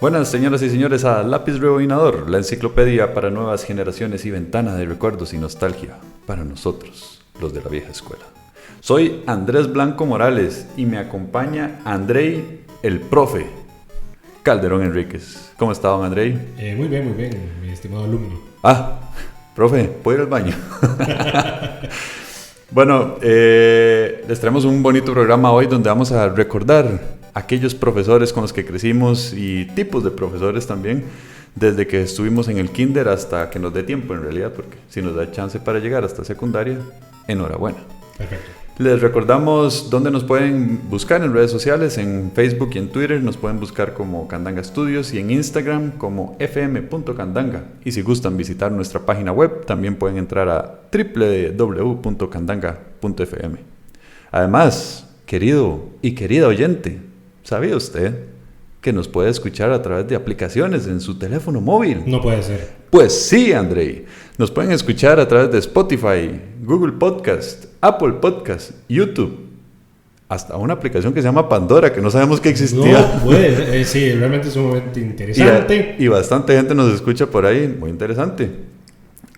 Buenas señoras y señores a Lápiz Rebobinador, la enciclopedia para nuevas generaciones y ventana de recuerdos y nostalgia para nosotros, los de la vieja escuela. Soy Andrés Blanco Morales y me acompaña Andrei, el profe Calderón Enríquez. ¿Cómo está, don Andrei? Muy bien, mi estimado alumno. Profe, ¿puedo ir al baño? Bueno, les traemos un bonito programa hoy donde vamos a recordar aquellos profesores con los que crecimos y tipos de profesores también, desde que estuvimos en el kinder hasta que nos dé tiempo en realidad, porque si nos da chance para llegar hasta secundaria, enhorabuena. Perfecto. Les recordamos dónde nos pueden buscar en redes sociales, en Facebook y en Twitter nos pueden buscar como Candanga Studios y en Instagram como fm.candanga. Y si gustan visitar nuestra página web, también pueden entrar a www.candanga.fm. Además, querido y querida oyente, ¿sabía usted que nos puede escuchar a través de aplicaciones en su teléfono móvil? No puede ser. Pues sí, Andrei. Nos pueden escuchar a través de Spotify, Google Podcast, Apple Podcast, YouTube. Hasta una aplicación que se llama Pandora, que no sabemos que existía. No puede. Sí, realmente es un momento interesante. Y bastante gente nos escucha por ahí. Muy interesante.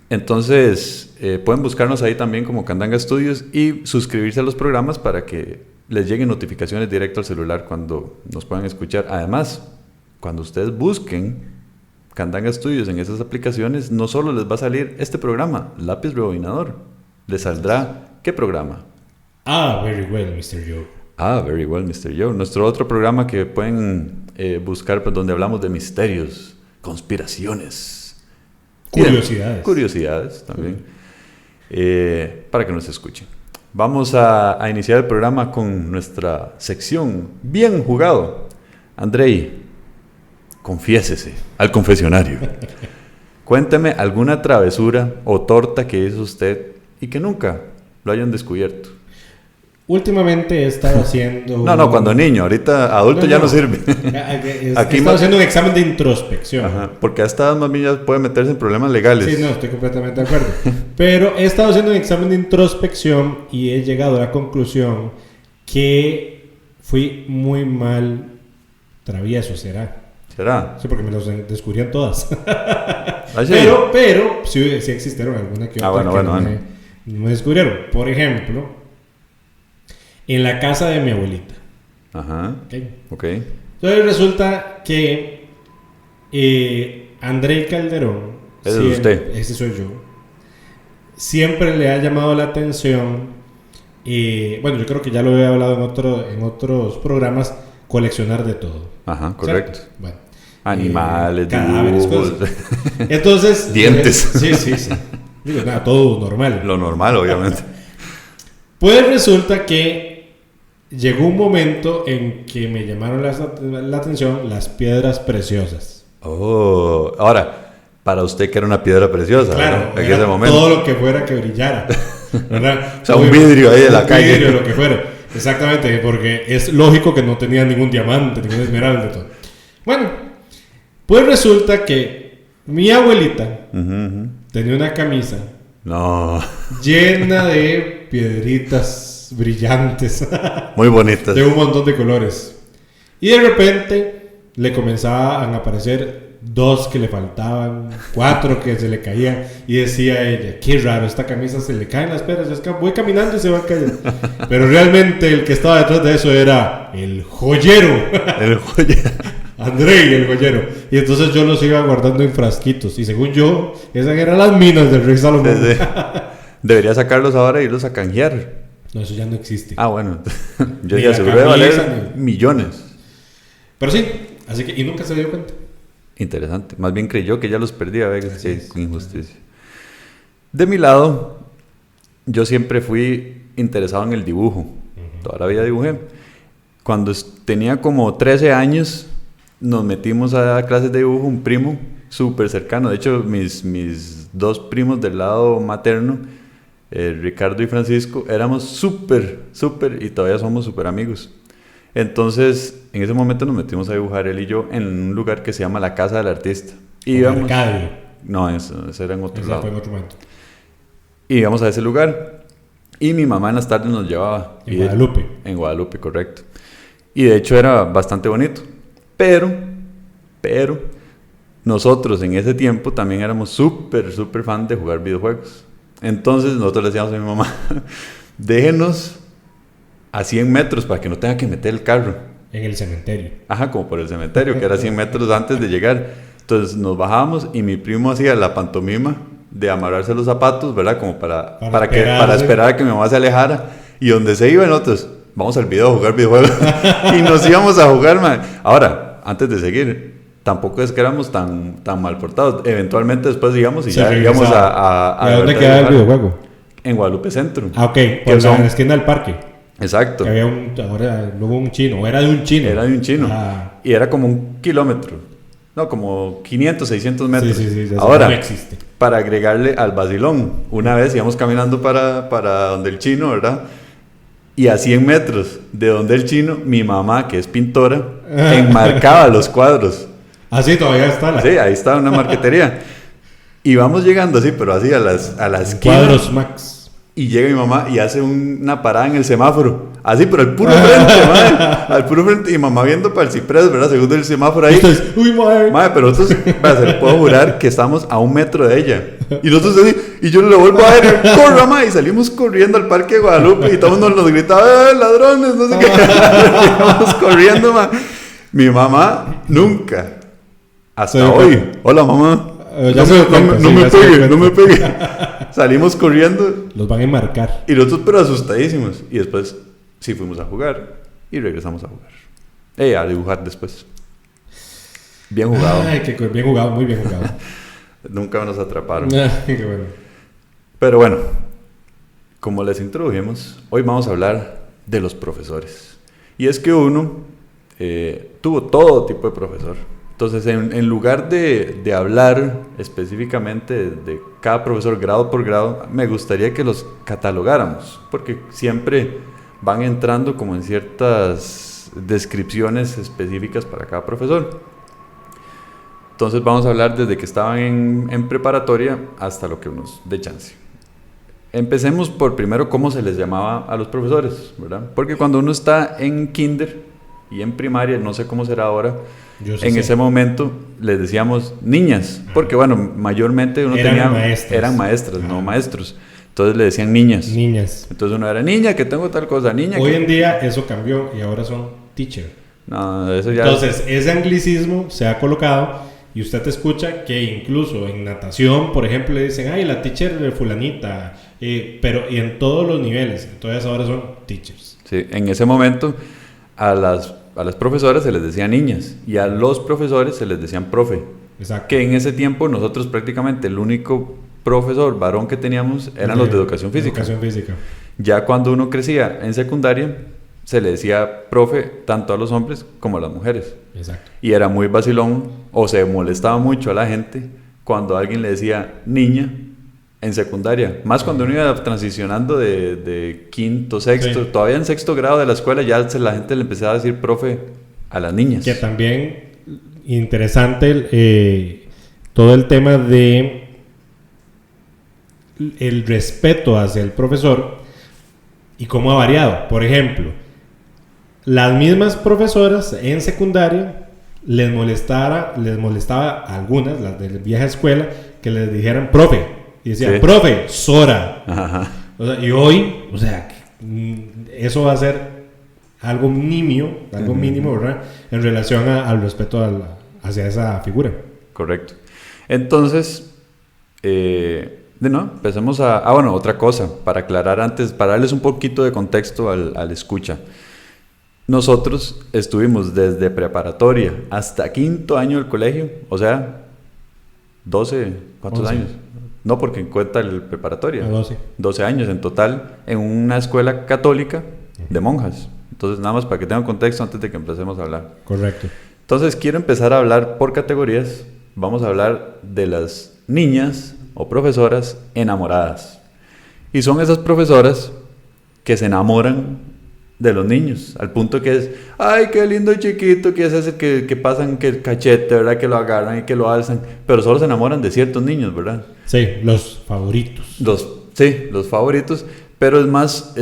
Entonces, pueden buscarnos ahí también como Candanga Studios y suscribirse a los programas para que les lleguen notificaciones directo al celular cuando nos puedan escuchar. Además, cuando ustedes busquen Candanga Studios en esas aplicaciones, no solo les va a salir este programa, Lápiz Rebobinador, les saldrá ¿qué programa? Very well, Mr. Joe. Very well, Mr. Joe. Nuestro otro programa que pueden buscar, pues, donde hablamos de misterios, conspiraciones, curiosidades también, para que nos escuchen. Vamos a iniciar el programa con nuestra sección Bien Jugado. Andrei, confiésese al confesionario. Cuénteme alguna travesura o torta que hizo usted y que nunca lo hayan descubierto. Últimamente he estado haciendo... No, cuando niño, ahorita adulto ya no sirve. Aquí he estado haciendo un examen de introspección. Ajá, porque a esta edad más bien ya puede meterse en problemas legales. Sí, no, estoy completamente de acuerdo. Pero he estado haciendo un examen de introspección y he llegado a la conclusión que fui muy mal travieso, ¿será? Sí, porque me los descubrían todas. ¿Sí? Pero sí existieron alguna que otra no me descubrieron. Por ejemplo, en la casa de mi abuelita. Ajá. Ok. Entonces resulta que Andrei Calderón, ese es usted. Ese soy yo, siempre le ha llamado la atención, bueno, yo creo que ya lo he hablado en otros programas, coleccionar de todo. Ajá, correcto. ¿Cierto? Bueno, animales, cadáveres, dibujos, entonces dientes. Sí. Digo, nada, todo normal. Lo normal, obviamente. Pues resulta que llegó un momento en que me llamaron la atención las piedras preciosas. Ahora, para usted que era una piedra preciosa, claro, ¿no? En ese momento. Todo lo que fuera que brillara, ¿verdad? O sea, un vidrio ahí de la calle. Un vidrio, lo que fuera. Exactamente, porque es lógico que no tenía ningún diamante, ningún esmeralda, todo. Bueno, pues resulta que mi abuelita tenía una camisa llena de piedritas brillantes. Muy bonitas. De un montón de colores. Y de repente le comenzaban a aparecer 2 que le faltaban, 4 que se le caían. Y decía ella, qué raro, esta camisa se le caen las piedras. Es que voy caminando y se va a caer. Pero realmente el que estaba detrás de eso era el joyero. El joyero. Andrei, el joyero. Y entonces yo los iba guardando en frasquitos. Y según yo, esas eran las minas del rey Salomón. Debería sacarlos ahora e irlos a canjear. No, eso ya no existe. Bueno. Yo ya seguro de valer millones. Pero sí, así que, y nunca se dio cuenta. Interesante. Más bien creyó que ya los perdía. Qué injusticia. De mi lado, yo siempre fui interesado en el dibujo. Toda la vida dibujé. Cuando tenía como 13 años, nos metimos a clases de dibujo. Un primo súper cercano. De hecho, mis 2 primos del lado materno, Ricardo y Francisco, éramos súper, y todavía somos súper amigos. Entonces, en ese momento nos metimos a dibujar él y yo en un lugar que se llama la Casa del Artista. Íbamos... No, eso era en otro lado. Fue en otro momento. Íbamos a ese lugar y mi mamá en las tardes nos llevaba. En Guadalupe. En Guadalupe, correcto. Y de hecho era bastante bonito. Pero Pero nosotros en ese tiempo también éramos súper fan de jugar videojuegos. Entonces nosotros le decíamos a mi mamá, déjenos a 100 metros para que no tenga que meter el carro. En el cementerio. Ajá, como por el cementerio, que era 100 metros antes de llegar. Entonces nos bajábamos y mi primo hacía la pantomima de amarrarse los zapatos, ¿verdad? Como para esperar a que mi mamá se alejara. Y donde se iba nosotros, vamos al video a jugar videojuegos. Y nos íbamos a jugar, man. Ahora, antes de seguir, tampoco es que éramos tan mal portados. Eventualmente después íbamos y ya íbamos a ¿Y dónde queda el videojuego? En Guadalupe Centro. Ah, ok, por la esquina del parque. Exacto. Que había luego un chino, o era de un chino. Era de un chino. Y era como 1 kilómetro. No, como 500, 600 metros. Sí, ahora, no existe. Para agregarle al vacilón, una vez íbamos caminando para donde el chino, ¿verdad? Y a 100 metros de donde el chino, mi mamá, que es pintora, enmarcaba los cuadros. Ah, sí, todavía está. Sí, ahí está una marquetería. Y vamos llegando así, pero así a la esquina. Cuadros Max. Y llega mi mamá y hace una parada en el semáforo. Así, pero al puro frente, madre. Al puro frente. Y mamá viendo para el ciprés, ¿verdad? Segundo el semáforo ahí. Entonces, uy, madre. Madre, pero nosotros, se le puedo jurar que estamos a 1 metro de ella. Y nosotros así, y yo le vuelvo a ver, corra, madre. Y salimos corriendo al parque de Guadalupe y todos nos gritaba, ladrones, no sé qué. Íbamos corriendo, madre. Mi mamá nunca, hasta hoy. Hola, mamá. No me pegue. Salimos corriendo. Los van a enmarcar. Y nosotros pero asustadísimos. Y después sí fuimos a jugar. Y regresamos a jugar. A dibujar después. Bien jugado. Ay, bien jugado, muy bien jugado. Nunca nos atraparon. Qué bueno. Pero bueno, como les introdujimos, hoy vamos a hablar de los profesores. Y es que uno tuvo todo tipo de profesor. Entonces, en lugar de hablar específicamente de cada profesor grado por grado, me gustaría que los catalogáramos, porque siempre van entrando como en ciertas descripciones específicas para cada profesor. Entonces vamos a hablar desde que estaban en preparatoria hasta lo que nos dé chance. Empecemos por primero cómo se les llamaba a los profesores, ¿verdad? Porque cuando uno está en kinder y en primaria, no sé cómo será ahora, ese momento les decíamos niñas, porque bueno, mayormente uno eran maestras, no maestros. Entonces le decían niñas. Entonces uno era niña, que tengo tal cosa, niña. Hoy en día eso cambió y ahora son teacher. No, eso ya. Entonces ese anglicismo se ha colocado y usted escucha que incluso en natación, por ejemplo, le dicen, ay, la teacher fulanita, pero y en todos los niveles. Entonces ahora son teachers. Sí, en ese momento a las profesoras se les decía niñas y a los profesores se les decían profe. Exacto. Que en ese tiempo nosotros prácticamente el único profesor varón que teníamos eran los de educación física. Ya cuando uno crecía en secundaria se le decía profe tanto a los hombres como a las mujeres. Exacto. Y era muy vacilón o se molestaba mucho a la gente cuando alguien le decía niña en secundaria, más cuando uno iba transicionando de quinto, sexto, todavía en sexto grado de la escuela ya la gente le empezaba a decir profe a las niñas. Que también interesante todo el tema de el respeto hacia el profesor y cómo ha variado. Por ejemplo, las mismas profesoras en secundaria les molestaba a algunas, las de vieja escuela, que les dijeran profe. Y decía, profe, Sora. Ajá. O sea, y hoy, o sea, eso va a ser algo mínimo, ¿verdad? En relación al respeto hacia esa figura. Correcto. Entonces, empecemos bueno, otra cosa, para aclarar antes, para darles un poquito de contexto al escucha. Nosotros estuvimos desde preparatoria hasta quinto año del colegio, o sea, 12, ¿cuántos 11. años? No, porque cuenta el preparatoria. 12 años en total en una escuela católica de monjas. Entonces, nada más para que tengan contexto antes de que empecemos a hablar. Correcto. Entonces, quiero empezar a hablar por categorías. Vamos a hablar de las niñas o profesoras enamoradas. Y son esas profesoras que se enamoran de los niños, al punto que es, ay, qué lindo chiquito, que es ese que pasan que el cachete, ¿verdad? Que lo agarran y que lo alzan, pero solo se enamoran de ciertos niños, ¿verdad? Sí, los favoritos. Los favoritos, Pero es más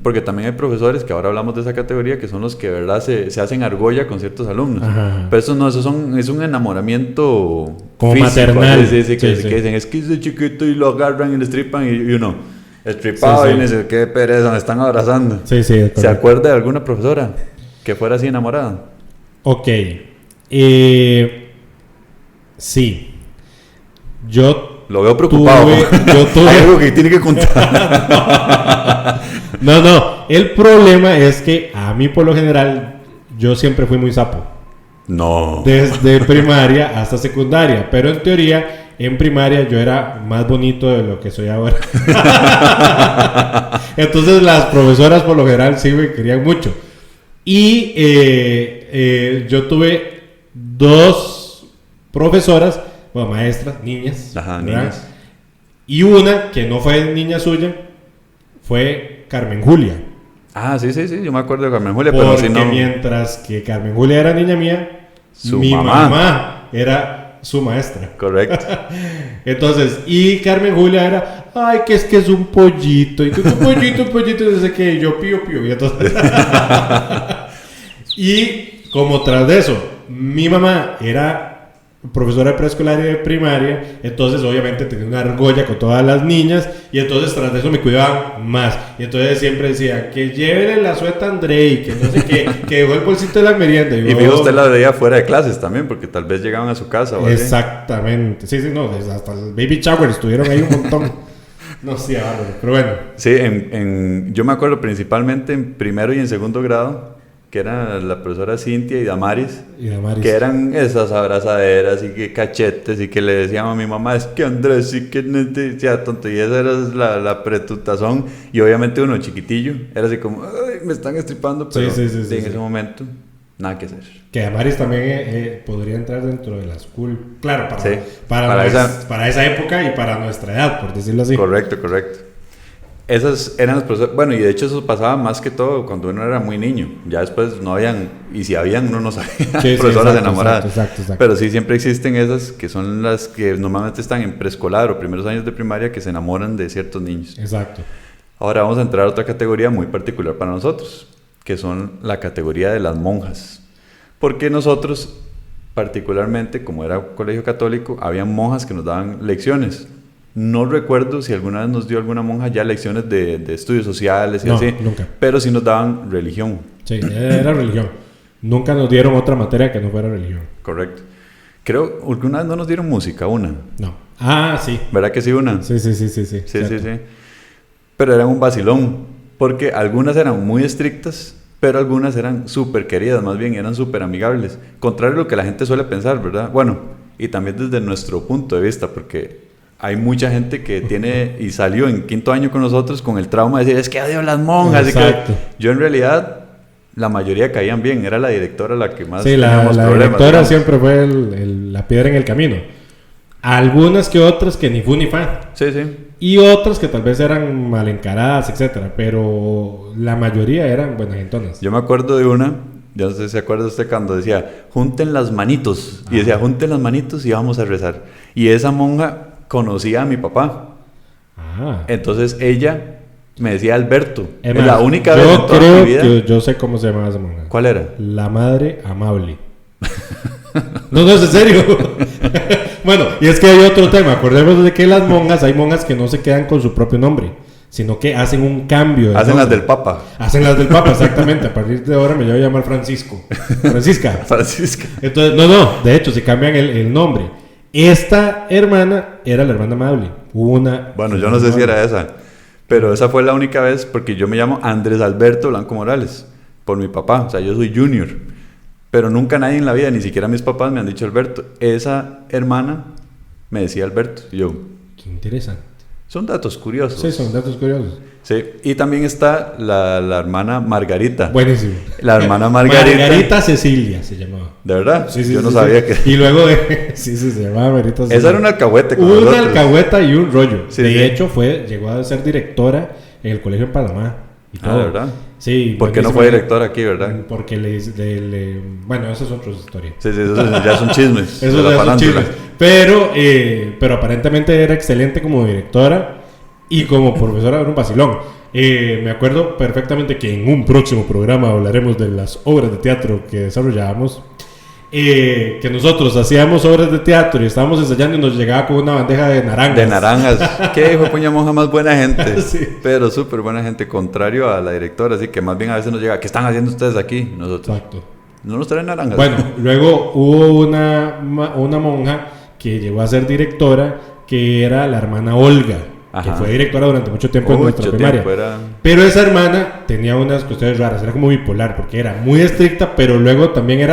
porque también hay profesores que ahora hablamos de esa categoría que son los que de verdad se hacen argolla con ciertos alumnos. Ajá. Pero eso no, es un enamoramiento como físico, maternal. que dicen, es que ese chiquito y lo agarran y le estripan y uno, estripado y dice, qué pereza, me están abrazando. Sí, ¿Se acuerda de alguna profesora que fuera así enamorada? Ok. Sí. Yo lo veo preocupado. Hay algo que tiene que contar. No. El problema es que a mí, por lo general, yo siempre fui muy sapo. No. Desde primaria hasta secundaria. Pero en teoría, en primaria yo era más bonito de lo que soy ahora. Entonces las profesoras, por lo general, sí me querían mucho. Y yo tuve 2 profesoras, bueno, maestras, niñas. Ajá, niñas. Y una que no fue niña suya fue Carmen Julia. Ah, sí, yo me acuerdo de Carmen Julia, porque pero si no... mientras que Carmen Julia era niña mía, mi mamá era su maestra. Correcto. Entonces, y Carmen Julia era, ay, que es un pollito, y que un pollito, desde que yo pío, y entonces... Y como tras de eso, mi mamá era profesora de preescolar y de primaria, entonces obviamente tenía una argolla con todas las niñas, y entonces tras de eso me cuidaban más, y entonces siempre decía que llévele la sueta a Andrei, que no sé qué, que dejó el bolsito de la merienda. Y fijo, usted la veía fuera de clases también, porque tal vez llegaban a su casa o exactamente, sí, no, hasta el baby shower estuvieron ahí un montón. No sé, pero bueno. Sí, yo me acuerdo principalmente en primero y en segundo grado, que eran la profesora Cintia y Damaris, que eran esas abrazaderas y que cachetes, y que le decían a mi mamá, es que Andrés sí que decía tonto, y esa era la pretutazón, y obviamente uno chiquitillo, era así como, ay, me están estripando, pero en ese momento, nada que hacer. Que Damaris también podría entrar dentro de la school, claro, para esa época y para nuestra edad, por decirlo así. Correcto. Esas eran las profesoras, bueno, y de hecho eso pasaba más que todo cuando uno era muy niño, ya después no habían, y si habían uno no sabía, profesoras enamoradas, exacto. Pero sí siempre existen esas que son las que normalmente están en preescolar o primeros años de primaria, que se enamoran de ciertos niños. Exacto. Ahora vamos a entrar a otra categoría muy particular para nosotros, que son la categoría de las monjas, porque nosotros particularmente, como era colegio católico, había monjas que nos daban lecciones. No recuerdo si alguna vez nos dio alguna monja ya lecciones de estudios sociales y así. Nunca. Pero sí nos daban religión. Sí, era religión. Nunca nos dieron otra materia que no fuera religión. Correcto. Creo que alguna vez no nos dieron música, una. No. Ah, sí. ¿Verdad que sí, una? Sí. Sí. Pero eran un vacilón, porque algunas eran muy estrictas, pero algunas eran súper queridas, más bien eran súper amigables. Contrario a lo que la gente suele pensar, ¿verdad? Bueno, y también desde nuestro punto de vista, porque hay mucha gente que tiene y salió en quinto año con nosotros con el trauma de decir, es que odio las monjas. Exacto. Yo en realidad, la mayoría caían bien, era la directora la que más teníamos problemas. La directora siempre fue la piedra en el camino. Algunas que otras que ni fu ni fa. Sí. Y otras que tal vez eran mal encaradas, etcétera. Pero la mayoría eran buenas gentonas. Yo me acuerdo de una, ya no sé si se acuerda usted cuando decía, junten las manitos. Y decía, junten las manitos y vamos a rezar. Y esa monja conocía a mi papá. Entonces ella me decía Alberto. Es la única vez en toda mi vida. Yo sé cómo se llamaba esa monja. ¿Cuál era? La Madre Amable. No, es en serio. Bueno, y es que hay otro tema. Acordémonos de que las monjas, hay monjas que no se quedan con su propio nombre, sino que hacen un cambio. Hacen las del Papa. Hacen las del Papa, exactamente. A partir de ahora me voy a llamar Francisca. Entonces, no, de hecho, se cambian el nombre. Esta hermana era la hermana amable. Bueno, yo no sé si era esa, pero esa fue la única vez, porque yo me llamo Andrés Alberto Blanco Morales, por mi papá, o sea, yo soy Junior, pero nunca nadie en la vida, ni siquiera mis papás me han dicho Alberto. Esa hermana me decía Alberto, y yo... Qué interesante. Son datos curiosos. Sí, son datos curiosos. Sí, y también está la hermana Margarita. Buenísimo. La hermana Margarita. Margarita Cecilia se llamaba. ¿De verdad? Sí, yo no sabía que... Y luego se llamaba Margarita Cecilia. Esa era una alcahuete con una alcahueta y un rollo. Sí, de hecho, llegó a ser directora en el colegio en Panamá. Y todo. ¿De verdad? Sí. ¿Por qué no fue directora aquí, verdad? Porque bueno, esa es otra historia. Sí, eso ya son chismes. Eso ya son chismes. Pero aparentemente era excelente como directora. Y como profesora era un vacilón. Me acuerdo perfectamente que en un próximo programa hablaremos de las obras de teatro que desarrollábamos. Que nosotros hacíamos obras de teatro y estábamos ensayando y nos llegaba con una bandeja de naranjas. De naranjas. Qué hijo de puña monja más buena gente. Sí. Pero súper buena gente, contrario a la directora. Así que más bien a veces nos llega, ¿qué están haciendo ustedes aquí? Nosotros. Exacto. No nos traen naranjas. Bueno, luego hubo una monja que llegó a ser directora, que era la hermana Olga. Ajá. Que fue directora durante mucho tiempo en nuestra primaria. Pero esa hermana tenía unas cuestiones raras, era como bipolar, porque era muy estricta, pero luego también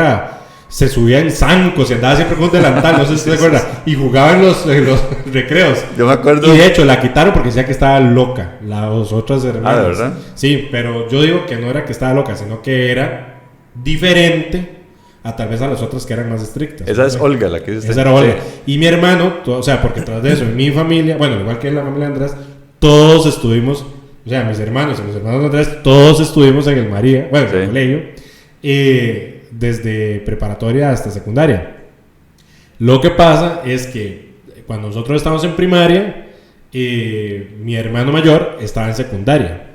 se subía en zancos y andaba siempre con un delantal, no sé si se acuerda, y jugaba en los recreos. Yo me acuerdo. Y de hecho la quitaron porque decía que estaba loca, las otras hermanas. Ah, ¿de verdad? Sí, pero yo digo que no era que estaba loca, sino que era diferente a tal vez a las otras que eran más estrictas. Esa es Olga, la que dice usted. Esa era Olga. Sí. Y mi hermano, o sea, porque tras de eso, en mi familia, bueno, igual que en la familia de Andrés, todos estuvimos, o sea, mis hermanos y los hermanos de Andrés, todos estuvimos en el María, bueno, en el colegio, desde preparatoria hasta secundaria. Lo que pasa es que cuando nosotros estábamos en primaria, mi hermano mayor estaba en secundaria.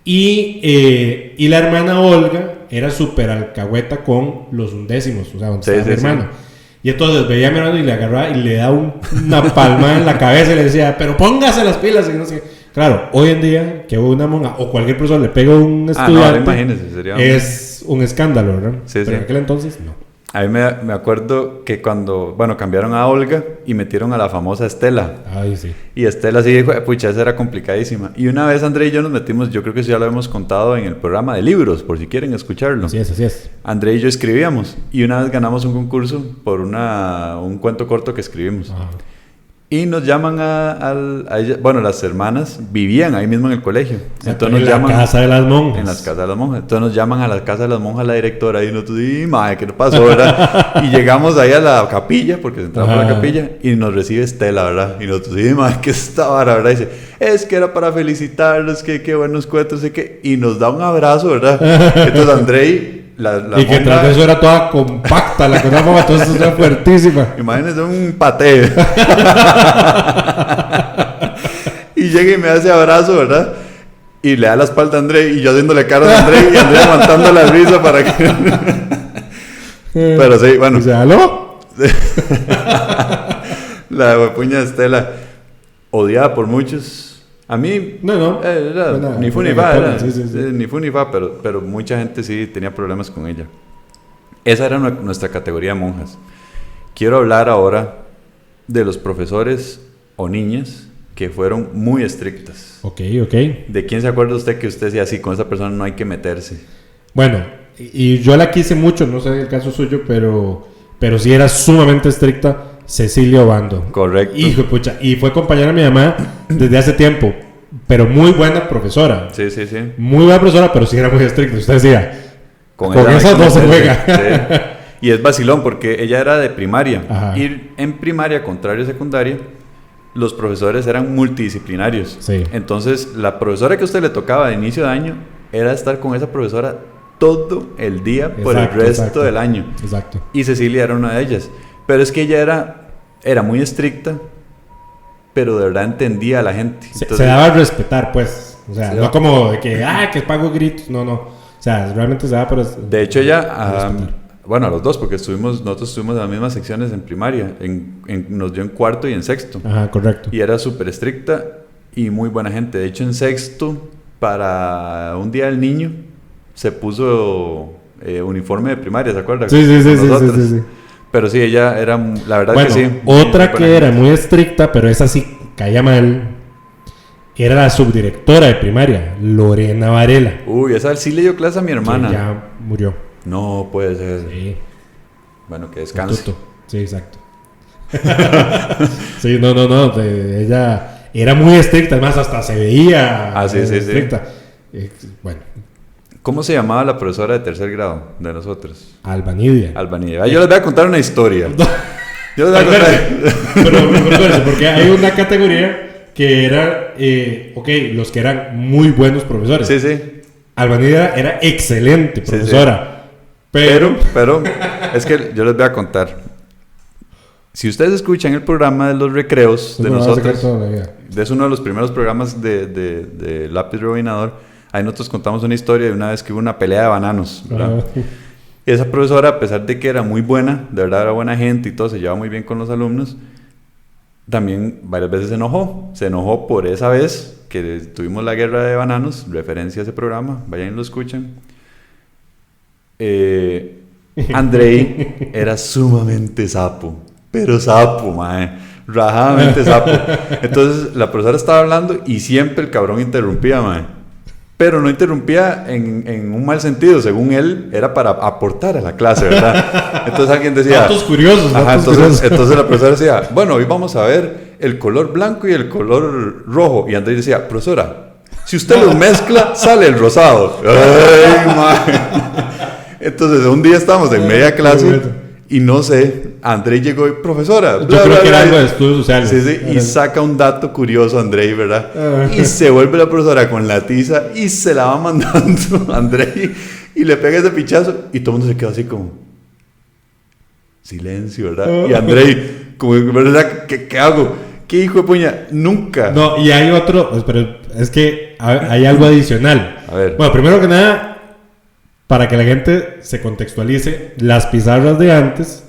Y la hermana Olga era súper alcahueta con los undécimos, o sea, donde estaba mi hermano. Sí. Y entonces veía a mi hermano y le agarraba y le daba una palmada en la cabeza y le decía, pero póngase las pilas. Y no sé. Claro, hoy en día que una monja o cualquier profesor le pega a un estudiante, imagínese, sería es un escándalo, ¿verdad? Sí, pero en aquel entonces no. A mí me acuerdo que cuando, cambiaron a Olga y metieron a la famosa Estela. Ay, sí. Y Estela sí dijo, pucha, esa era complicadísima. Y una vez André y yo nos metimos, yo creo que eso ya lo hemos contado en el programa de libros, por si quieren escucharlo. Así es. André y yo escribíamos y una vez ganamos un concurso por un cuento corto que escribimos. Ajá. Y nos llaman a ella, bueno, las hermanas vivían ahí mismo en el colegio. Entonces nos llaman en la casa de las monjas. En las casas de las monjas. Entonces nos llaman a la casa de las monjas la directora y nosotros, madre, ¿qué nos pasó, verdad? Y llegamos ahí a la capilla, porque entramos a la capilla, y nos recibe Estela, ¿verdad? Y nosotros, madre, ¿qué está vara, verdad? Y dice, es que era para felicitarlos, que qué buenos cuentos, sé qué. Y nos da un abrazo, ¿verdad? Entonces Andrei... y que tras de eso era toda compacta la cosa, entonces era fuertísima. Imagínense un pateo. Y llega y me hace abrazo, ¿verdad? Y le da la espalda a André y yo haciéndole cara a André y André aguantando la risa para que... Pero sí, bueno. ¿Se aló? La huepuña Estela, odiada por muchos. A mí, ni fu ni fa, ni fu ni fa, pero mucha gente sí tenía problemas con ella. Esa era nuestra categoría de monjas. Quiero hablar ahora de los profesores o niñas que fueron muy estrictas. Ok. ¿De quién se acuerda usted que usted decía así, con esa persona no hay que meterse? Bueno, y yo la quise mucho, no sé el caso suyo, pero sí era sumamente estricta. Cecilia Obando. Correcto. Hijo de pucha. Y fue compañera de mi mamá desde hace tiempo. Pero muy buena profesora. Sí. Muy buena profesora, pero sí era muy estricta. Usted decía, con esas dos se juega. Sí. Y es vacilón porque ella era de primaria. Ajá. Y en primaria, contrario a secundaria, los profesores eran multidisciplinarios. Sí. Entonces, la profesora que a usted le tocaba de inicio de año era estar con esa profesora todo el día por el resto del año. Exacto. Y Cecilia era una de ellas. Pero es que ella era muy estricta, pero de verdad entendía a la gente. Entonces, se daba a respetar, pues. O sea, no como de que pago gritos. No. O sea, realmente se daba por... De hecho, ella... bueno, a los dos, porque nosotros estuvimos en las mismas secciones en primaria. Nos dio en cuarto y en sexto. Ajá, correcto. Y era súper estricta y muy buena gente. De hecho, en sexto, para un día del niño, se puso uniforme de primaria, ¿se acuerdan? Sí. Pero sí, ella era, la verdad que sí. Otra que era muy estricta, pero esa sí caía mal, era la subdirectora de primaria, Lorena Varela. Uy, esa sí le dio clase a mi hermana. Que ya murió. No puede ser. Sí. Bueno, que descanse. Sí, exacto. Sí, no. Ella era muy estricta, además hasta se veía estricta. Bueno. ¿Cómo se llamaba la profesora de tercer grado de nosotros? Albanidia. Yo les voy a contar una historia. Yo les voy a contar. Pero, porque hay una categoría que era, los que eran muy buenos profesores. Sí. Albanidia era excelente profesora. Sí. Pero, es que yo les voy a contar. Si ustedes escuchan el programa de los recreos de Eso me va a sacar nosotros, toda la vida. es uno de los primeros programas de Lápiz Rebobinador, ahí nosotros contamos una historia de una vez que hubo una pelea de bananos, ¿verdad? Esa profesora, a pesar de que era muy buena, de verdad era buena gente y todo, se llevaba muy bien con los alumnos, también varias veces se enojó por esa vez que tuvimos la guerra de bananos, referencia a ese programa, vayan y lo escuchen. Andrei era sumamente sapo, pero sapo, mae, rajadamente sapo. Entonces la profesora estaba hablando y siempre el cabrón interrumpía, mae, pero no interrumpía en un mal sentido, según él, era para aportar a la clase, ¿verdad? Entonces alguien decía... Datos curiosos, entonces la profesora decía, bueno, hoy vamos a ver el color blanco y el color rojo. Y Andrés decía, profesora, si usted los mezcla, sale el rosado. Ay, man. Entonces un día estábamos en media clase y no sé, Andrés llegó y, profesora... Yo creo que era algo de estudios sociales. Sí, y saca un dato curioso Andrés, ¿verdad? Y se vuelve la profesora con la tiza y se la va mandando a Andrés y le pega ese pichazo y todo el mundo se queda así como... Silencio, ¿verdad? Y Andrés, como, ¿verdad? ¿Qué hago? ¿Qué hijo de puña? Nunca. No, y hay otro, pero es que hay algo adicional. A ver. Bueno, primero que nada, para que la gente se contextualice, las pizarras de antes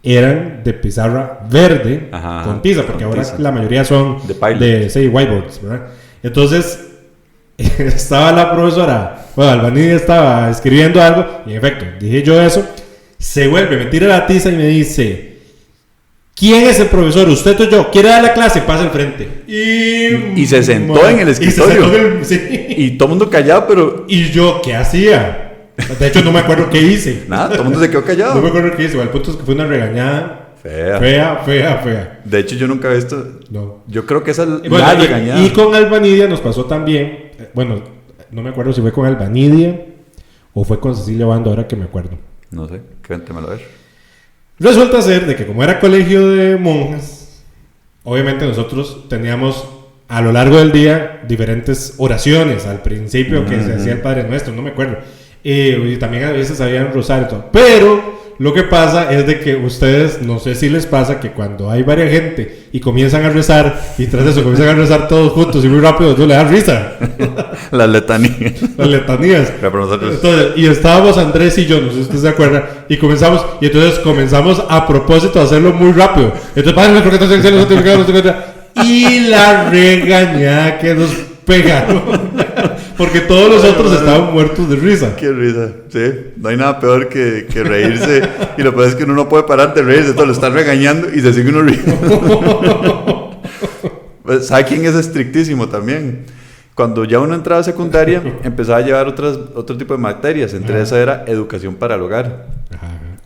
eran de pizarra verde con tiza, porque ahora la mayoría son de whiteboards, ¿verdad? Entonces, estaba la profesora, bueno, Albanidia estaba escribiendo algo, y en efecto, dije yo eso, se vuelve, me tira la tiza y me dice, ¿quién es el profesor? ¿Usted o yo? ¿Quiere dar la clase? Pasa al frente. Y se sentó en el escritorio. Y todo el mundo callado, pero... ¿Y yo qué hacía? De hecho, no me acuerdo qué hice. Nada, todo el mundo se quedó callado. No me acuerdo qué hice. El punto es que fue una regañada fea. De hecho, yo nunca he visto... No. Yo creo que esa es bueno, la regañada. Y con Albanidia nos pasó también... Bueno, no me acuerdo si fue con Albanidia o fue con Cecilia Bando, ahora que me acuerdo. No sé, cuéntemelo a ver. Resulta ser de que como era colegio de monjas, obviamente nosotros teníamos a lo largo del día diferentes oraciones. Al principio que se hacía el Padre Nuestro, no me acuerdo. Y también a veces había un rosario y todo. Pero lo que pasa es de que ustedes, no sé si les pasa que cuando hay varias gente y comienzan a rezar y tras eso comienzan a rezar todos juntos y muy rápido, eso le da risa. Las letanías. Las letanías. Pero nosotros... Entonces, y estábamos Andrés y yo, no sé si ustedes se acuerdan, y entonces comenzamos a propósito a hacerlo muy rápido. Entonces, Padre nuestro que estás en el cielo, y la regañada que nos pegaron. Porque todos los otros estaban muertos de risa. Qué risa, sí. No hay nada peor que reírse. Y lo peor es que uno no puede parar de reírse. Todo lo están regañando y se sigue uno riendo. Pues, ¿sabe quién es estrictísimo también? Cuando ya uno entraba a secundaria, empezaba a llevar otro tipo de materias. Entre esas era educación para el hogar.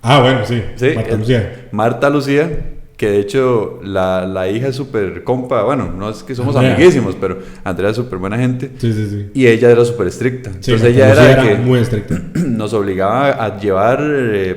Ah, bueno, sí. Marta Lucía. Marta Lucía, que de hecho la hija es súper compa, bueno, no es que somos Andrea. Amiguísimos, pero Andrea es súper buena gente. Sí. Y ella era súper estricta. Sí, entonces ella era que muy estricta. nos obligaba a llevar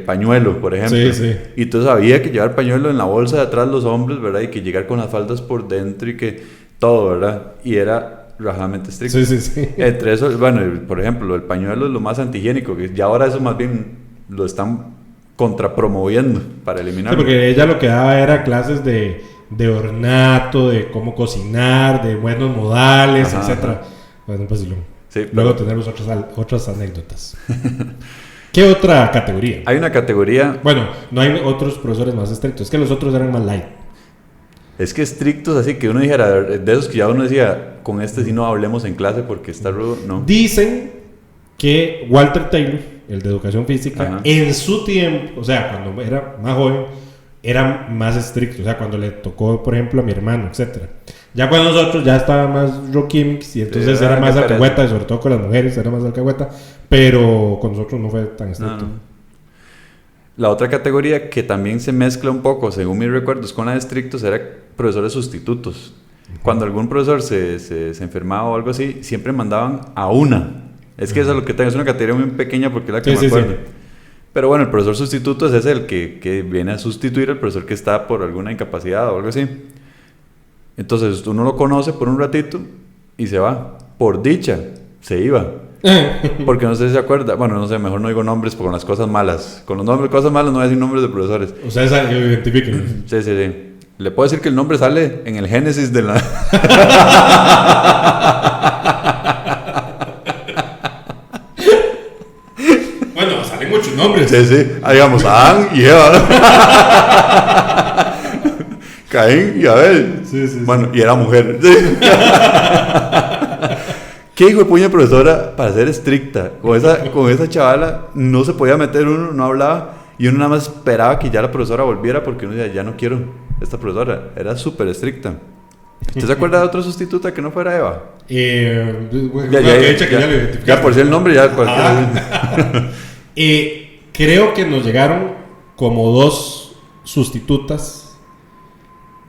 pañuelo, por ejemplo. Sí. Y entonces había que llevar pañuelo en la bolsa de atrás los hombres, ¿verdad? Y que llegar con las faldas por dentro y que todo, ¿verdad? Y era rajadamente estricto. Sí. Entre eso, bueno, por ejemplo, el pañuelo es lo más antihigiénico, que ya ahora eso más bien lo están contrapromoviendo para eliminarlo. Sí, porque ella lo que daba era clases de ornato, de cómo cocinar, de buenos modales, etcétera. Bueno, pues sí, luego tenemos otras anécdotas. ¿Qué otra categoría? Hay una categoría... Bueno, no hay otros profesores más estrictos, es que los otros eran más light. Es que estrictos, así que uno dijera, de esos que ya uno decía, con este sí no hablemos en clase porque está rudo, no. Dicen que Walter Taylor, el de educación física, en su tiempo, o sea, cuando era más joven, era más estricto, o sea, cuando le tocó, por ejemplo, a mi hermano, etcétera. Ya cuando nosotros ya estaba más rockimics y entonces era más alcahueta, y sobre todo con las mujeres era más alcahueta, pero con nosotros no fue tan estricto. No. La otra categoría que también se mezcla un poco, según mis recuerdos, con la de estrictos, era profesores sustitutos. Cuando algún profesor se enfermaba o algo así, siempre mandaban a una. Es que eso es lo que tengo, es una categoría muy pequeña porque es la que me acuerdo. Sí. Pero bueno, el profesor sustituto es ese el que viene a sustituir al profesor que está por alguna incapacidad o algo así. Entonces uno lo conoce por un ratito y se va. Por dicha, se iba. Porque no sé si se acuerda. Bueno, no sé, mejor no digo nombres con las cosas malas. Con los nombres, cosas malas no voy a decir nombres de profesores. O sea, esa que lo identifiquen. Sí, sí, sí. Le puedo decir que el nombre sale en el génesis de la... Bueno, salen muchos nombres. Sí, sí. Digamos, Adán y Eva. Caín y Abel. Sí, sí, bueno, y era mujer. Sí. ¿Qué hijo de puña profesora para ser estricta? Con esa chavala no se podía meter uno, no hablaba. Y uno nada más esperaba que ya la profesora volviera porque uno decía, ya no quiero esta profesora. Era súper estricta. ¿Usted se acuerda de otra sustituta que no fuera Eva? Ya por si el nombre, ya creo que nos llegaron como 2 sustitutas,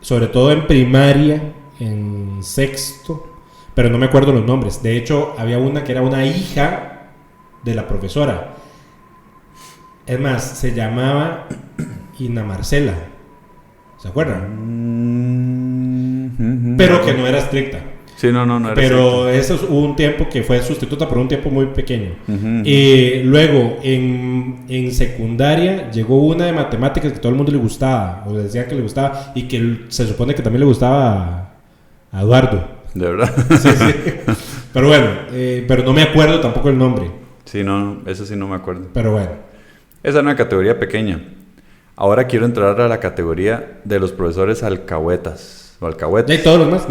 sobre todo en primaria, en sexto, pero no me acuerdo los nombres. De hecho, había una que era una hija de la profesora. Es más, se llamaba Ina Marcela. ¿Se acuerdan? Pero que no era estricta. Sí, no era pero estricta. Eso hubo un tiempo que fue sustituta por un tiempo muy pequeño. Y luego, en secundaria, llegó una de matemáticas que todo el mundo le gustaba, o decía que le gustaba, y que se supone que también le gustaba a Eduardo. ¿De verdad? Sí. Pero bueno, pero no me acuerdo tampoco el nombre. Sí, no, eso sí no me acuerdo. Pero bueno. Esa es una categoría pequeña. Ahora quiero entrar a la categoría de los profesores alcahuetas. O alcahuetes. ¿Y todos los más?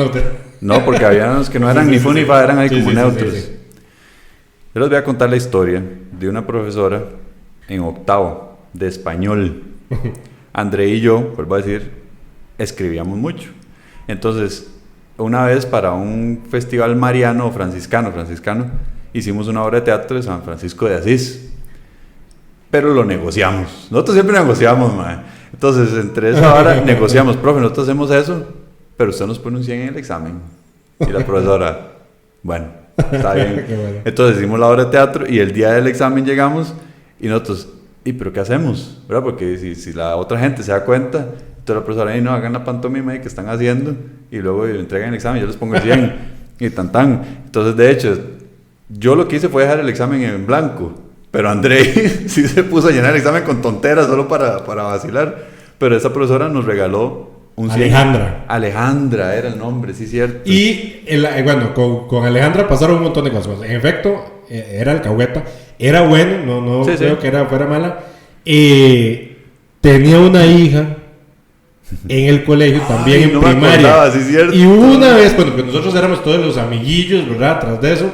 No, porque había unos que no eran ni fu ni fa, eran ahí como neutros. Sí. Yo les voy a contar la historia de una profesora en octavo de español. André y yo, vuelvo a decir, escribíamos mucho. Entonces, una vez para un festival mariano o franciscano, hicimos una obra de teatro de San Francisco de Asís. Pero lo negociamos. Nosotros siempre negociamos, mae. Entonces, entre esa hora negociamos, profe, nosotros hacemos eso, pero usted nos pone un 100 en el examen. Y la profesora, bueno, está bien. Bueno. Entonces hicimos la obra de teatro y el día del examen llegamos y nosotros, ¿y pero qué hacemos? ¿Verdad? Porque si la otra gente se da cuenta, entonces la profesora, no, hagan la pantomima que están haciendo y luego entregan el examen, yo les pongo el 100 y tan. Entonces, de hecho, yo lo que hice fue dejar el examen en blanco. Pero André sí se puso a llenar el examen con tonteras solo para vacilar. Pero esa profesora nos regaló un 100. Alejandra era el nombre, sí, cierto. Y bueno, con Alejandra pasaron un montón de cosas. En efecto, era alcahueta. Era bueno, no sí, creo que fuera mala. Tenía una hija en el colegio, también en primaria. Sí, cierto. Y una vez, bueno, pues nosotros éramos todos los amiguillos, ¿verdad? Tras de eso.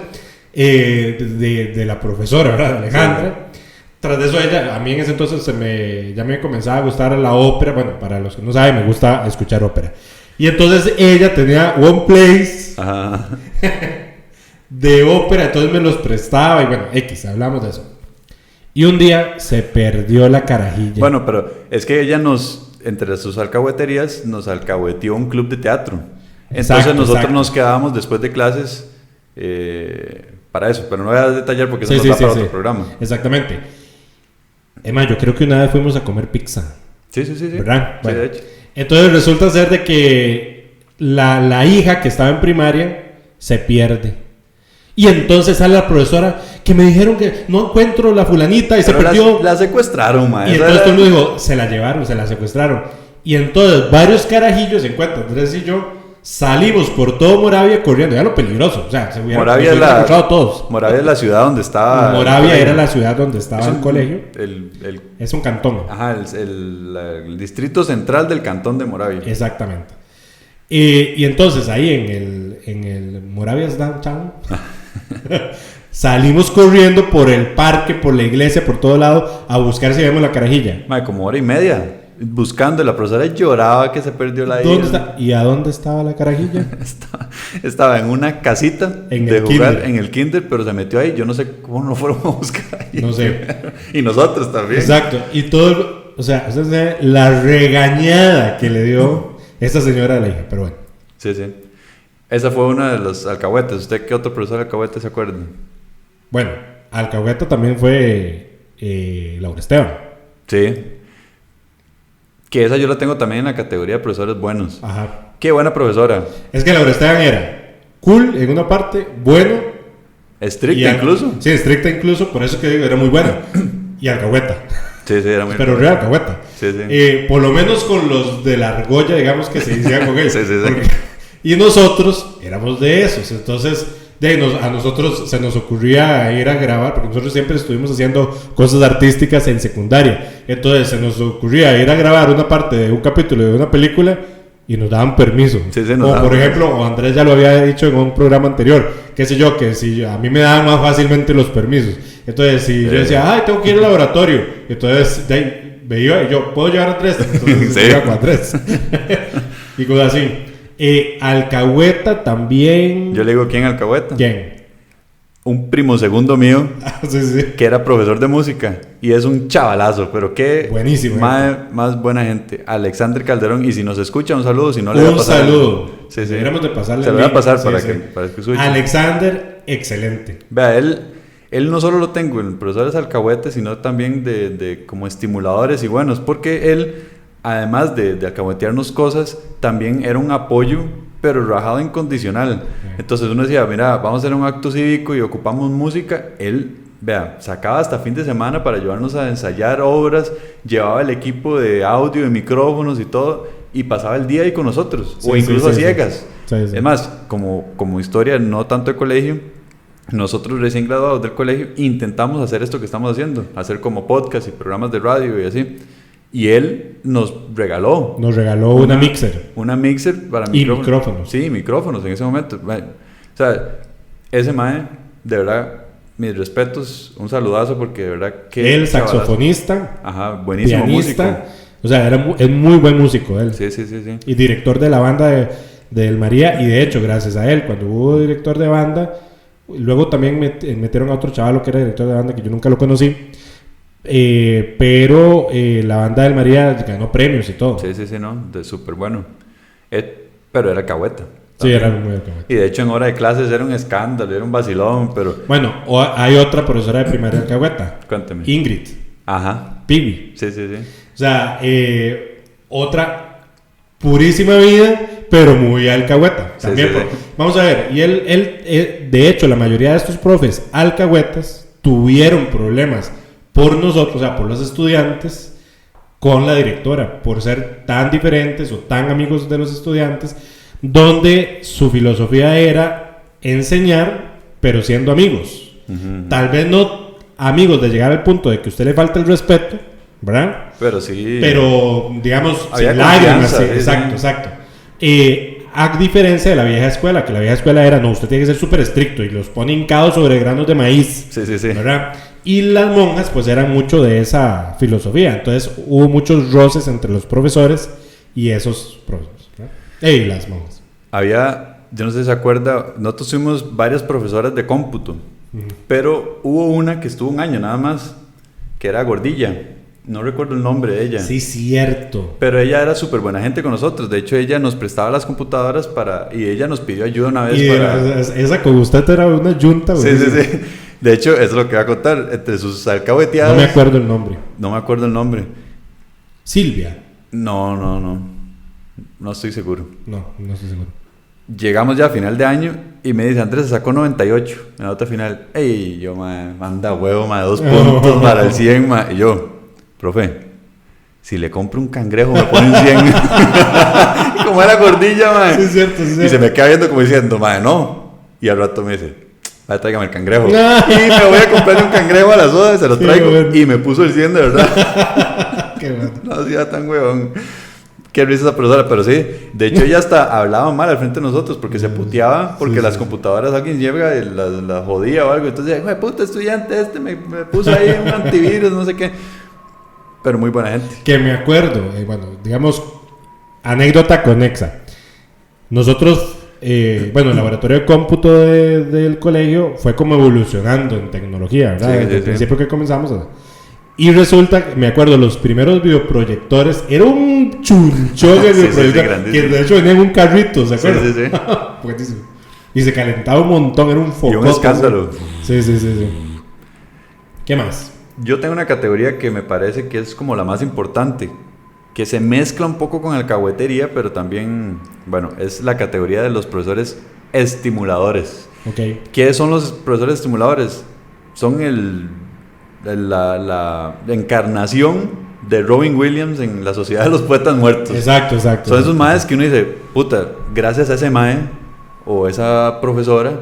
De la profesora, ¿verdad? Alejandra. Sí. Tras de eso, a mí en ese entonces ya me comenzaba a gustar la ópera. Bueno, para los que no saben, me gusta escuchar ópera. Y entonces ella tenía one place de ópera, entonces me los prestaba y bueno, hablamos de eso. Y un día se perdió la carajilla. Bueno, pero es que ella entre sus alcahueterías, nos alcahueteó un club de teatro. Entonces nosotros nos quedábamos después de clases para eso, pero no voy a detallar porque eso nos da para otro programa. Exactamente. Emma, yo creo que una vez fuimos a comer pizza. Sí. ¿Verdad? Bueno, sí, de hecho. Entonces resulta ser de que la hija que estaba en primaria se pierde. Y entonces sale la profesora que me dijeron que no encuentro la fulanita y pero se perdió. La secuestraron, maestra. Y entonces todo el mundo dijo, se la llevaron, se la secuestraron. Y entonces varios carajillos se encuentran, Andrés y yo, salimos por todo Moravia corriendo, ya lo peligroso, o sea, se hubieran escuchado todos. Moravia es la ciudad donde estaba. Moravia era la ciudad donde estaba el colegio. Es un cantón. Ajá, el distrito central del cantón de Moravia. Exactamente. Y entonces ahí en el Moravia's Downtown salimos corriendo por el parque, por la iglesia, por todo lado a buscar si vemos la carajilla. Como hora y media. Buscando, la profesora lloraba que se perdió la hija. ¿Dónde está? ¿Y a dónde estaba la carajilla? Estaba en una casita de jugar en el kinder, pero se metió ahí. Yo no sé cómo no fueron a buscar ahí. No sé. Y nosotros también. Exacto. Y todo, o sea, usted sabe la regañada que le dio esta señora a la hija, pero bueno. Sí. Esa fue una de los alcahuetes. ¿Usted qué otro profesor alcahuete se acuerda? Bueno, alcahueta también fue Laura Esteban. Sí. Que esa yo la tengo también en la categoría de profesores buenos. Ajá. Qué buena profesora. Es que Laura Esteban era cool en una parte, bueno Estricta incluso. Sí, estricta incluso, por eso que digo, era muy buena. Y alcahueta. Sí, era muy Pero real alcahueta. Sí. Por lo menos con los de la argolla, digamos que se decía con ellos. Sí. Y nosotros éramos de esos. Entonces, a nosotros se nos ocurría ir a grabar, porque nosotros siempre estuvimos haciendo cosas artísticas en secundaria. Entonces, se nos ocurría ir a grabar una parte de un capítulo de una película y nos daban permiso. O por ejemplo, o Andrés ya lo había dicho en un programa anterior, qué sé yo, que si a mí me daban más fácilmente los permisos. Entonces, si yo decía, ay, tengo que ir al laboratorio, entonces veía y yo, ¿puedo llevar a Andrés? Entonces, iba con Andrés. Y cosas así. Alcahueta también. Yo le digo, ¿quién Alcahueta? ¿Quién? Un primo segundo mío, sí. que era profesor de música y es un chavalazo, pero qué buenísimo, más buena gente. Alexander Calderón, y si nos escucha, un saludo, si no le voy a pasar. Un saludo. Sí. Deberíamos de pasarle. Se lo voy a pasar para que escuche. Alexander, excelente. Vea, él no solo lo tengo en profesores alcahuetes, sino también de como estimuladores y buenos, porque él, además de alcahuetearnos cosas, también era un apoyo, pero rajado incondicional. Entonces uno decía, mira, vamos a hacer un acto cívico y ocupamos música. Él, vea, sacaba hasta fin de semana para ayudarnos a ensayar obras, llevaba el equipo de audio, de micrófonos y todo, y pasaba el día ahí con nosotros, o incluso a ciegas. Sí. Es más, como historia, no tanto de colegio, nosotros recién graduados del colegio intentamos hacer esto que estamos haciendo, hacer como podcast y programas de radio y así. Y él nos regaló una mixer. Una mixer para micrófonos. Y micrófonos. Sí, micrófonos en ese momento. O sea, ese mae, de verdad, mis respetos, un saludazo porque de verdad que... El saxofonista. Ajá, buenísimo pianista, músico. O sea, es muy buen músico él. Sí. Y director de la banda de El María. Y de hecho, gracias a él, cuando hubo director de banda, luego también metieron a otro chaval que era director de banda, que yo nunca lo conocí. Pero la banda del María ganó premios y todo. Sí, no, de súper bueno. Pero era alcahueta. Sí, era muy alcahueta. Y de hecho en hora de clases era un escándalo, era un vacilón, pero... Bueno, hay otra profesora de primaria alcahueta. Cuéntame. Ingrid. Ajá. Pibi. Sí. O sea, otra purísima vida, pero muy alcahueta. También. Sí. Vamos a ver, y él, de hecho, la mayoría de estos profes alcahuetas tuvieron problemas por nosotros, o sea, por los estudiantes, con la directora, por ser tan diferentes o tan amigos de los estudiantes, donde su filosofía era enseñar, pero siendo amigos. Tal vez no amigos de llegar al punto de que a usted le falta el respeto, ¿verdad? Pero sí. Pero, digamos, había lágrimas. Sí, exacto. A diferencia de la vieja escuela, que la vieja escuela era, no, usted tiene que ser súper estricto y los pone hincados sobre granos de maíz. Sí. ¿Verdad? Y las monjas pues eran mucho de esa filosofía. Entonces hubo muchos roces entre los profesores y esos profesores, ¿no? Y las monjas. Yo no sé si se acuerda, nosotros tuvimos varias profesoras de cómputo, pero hubo una que estuvo un año nada más, que era gordilla. No recuerdo el nombre de ella. Sí, cierto. Pero ella era súper buena gente con nosotros. De hecho, ella nos prestaba las computadoras y ella nos pidió ayuda una vez esa con usted era una yunta. Sí. De hecho, eso es lo que voy a contar. Entre sus alcahueteadas... No me acuerdo el nombre. No me acuerdo el nombre. Silvia. No. No estoy seguro. No estoy seguro. Llegamos ya a final de año y me dice, Andrés, se sacó 98 en la nota final. Ey, yo, manda huevo, 2 puntos para el 100, Y yo, profe, si le compro un cangrejo me pone un 100. Como era gordilla, Sí, es cierto. Y se me queda viendo como diciendo, no. Y al rato me dice, tráigame el cangrejo. Y me voy a comprar un cangrejo a la soda, se lo traigo. Bueno. Y me puso el 100 de verdad. Qué bueno. No hacía tan huevón. Qué risa esa profesora, pero sí. De hecho, ella hasta hablaba mal al frente de nosotros porque se puteaba porque las computadoras alguien llega y las jodía o algo. Entonces, hijo de puta estudiante, me puso ahí un antivirus, no sé qué. Pero muy buena gente. Que me acuerdo, bueno, digamos, anécdota conexa. Nosotros, el laboratorio de cómputo del colegio fue como evolucionando en tecnología, ¿verdad? Desde el principio que comenzamos y resulta, me acuerdo, los primeros videoproyectores, era un chunchón de videoproyector, que de hecho venía en un carrito, ¿se acuerdan? Sí. Buenísimo. Y se calentaba un montón, era un foco. Y un escándalo. Sí. ¿Qué más? Yo tengo una categoría que me parece que es como la más importante, que se mezcla un poco con alcahuetería, pero también, es la categoría de los profesores estimuladores. Ok. ¿Qué son los profesores estimuladores? Son la encarnación de Robin Williams en la Sociedad de los Poetas Muertos. Exacto. Son esos maes que uno dice, puta, gracias a ese mae o esa profesora,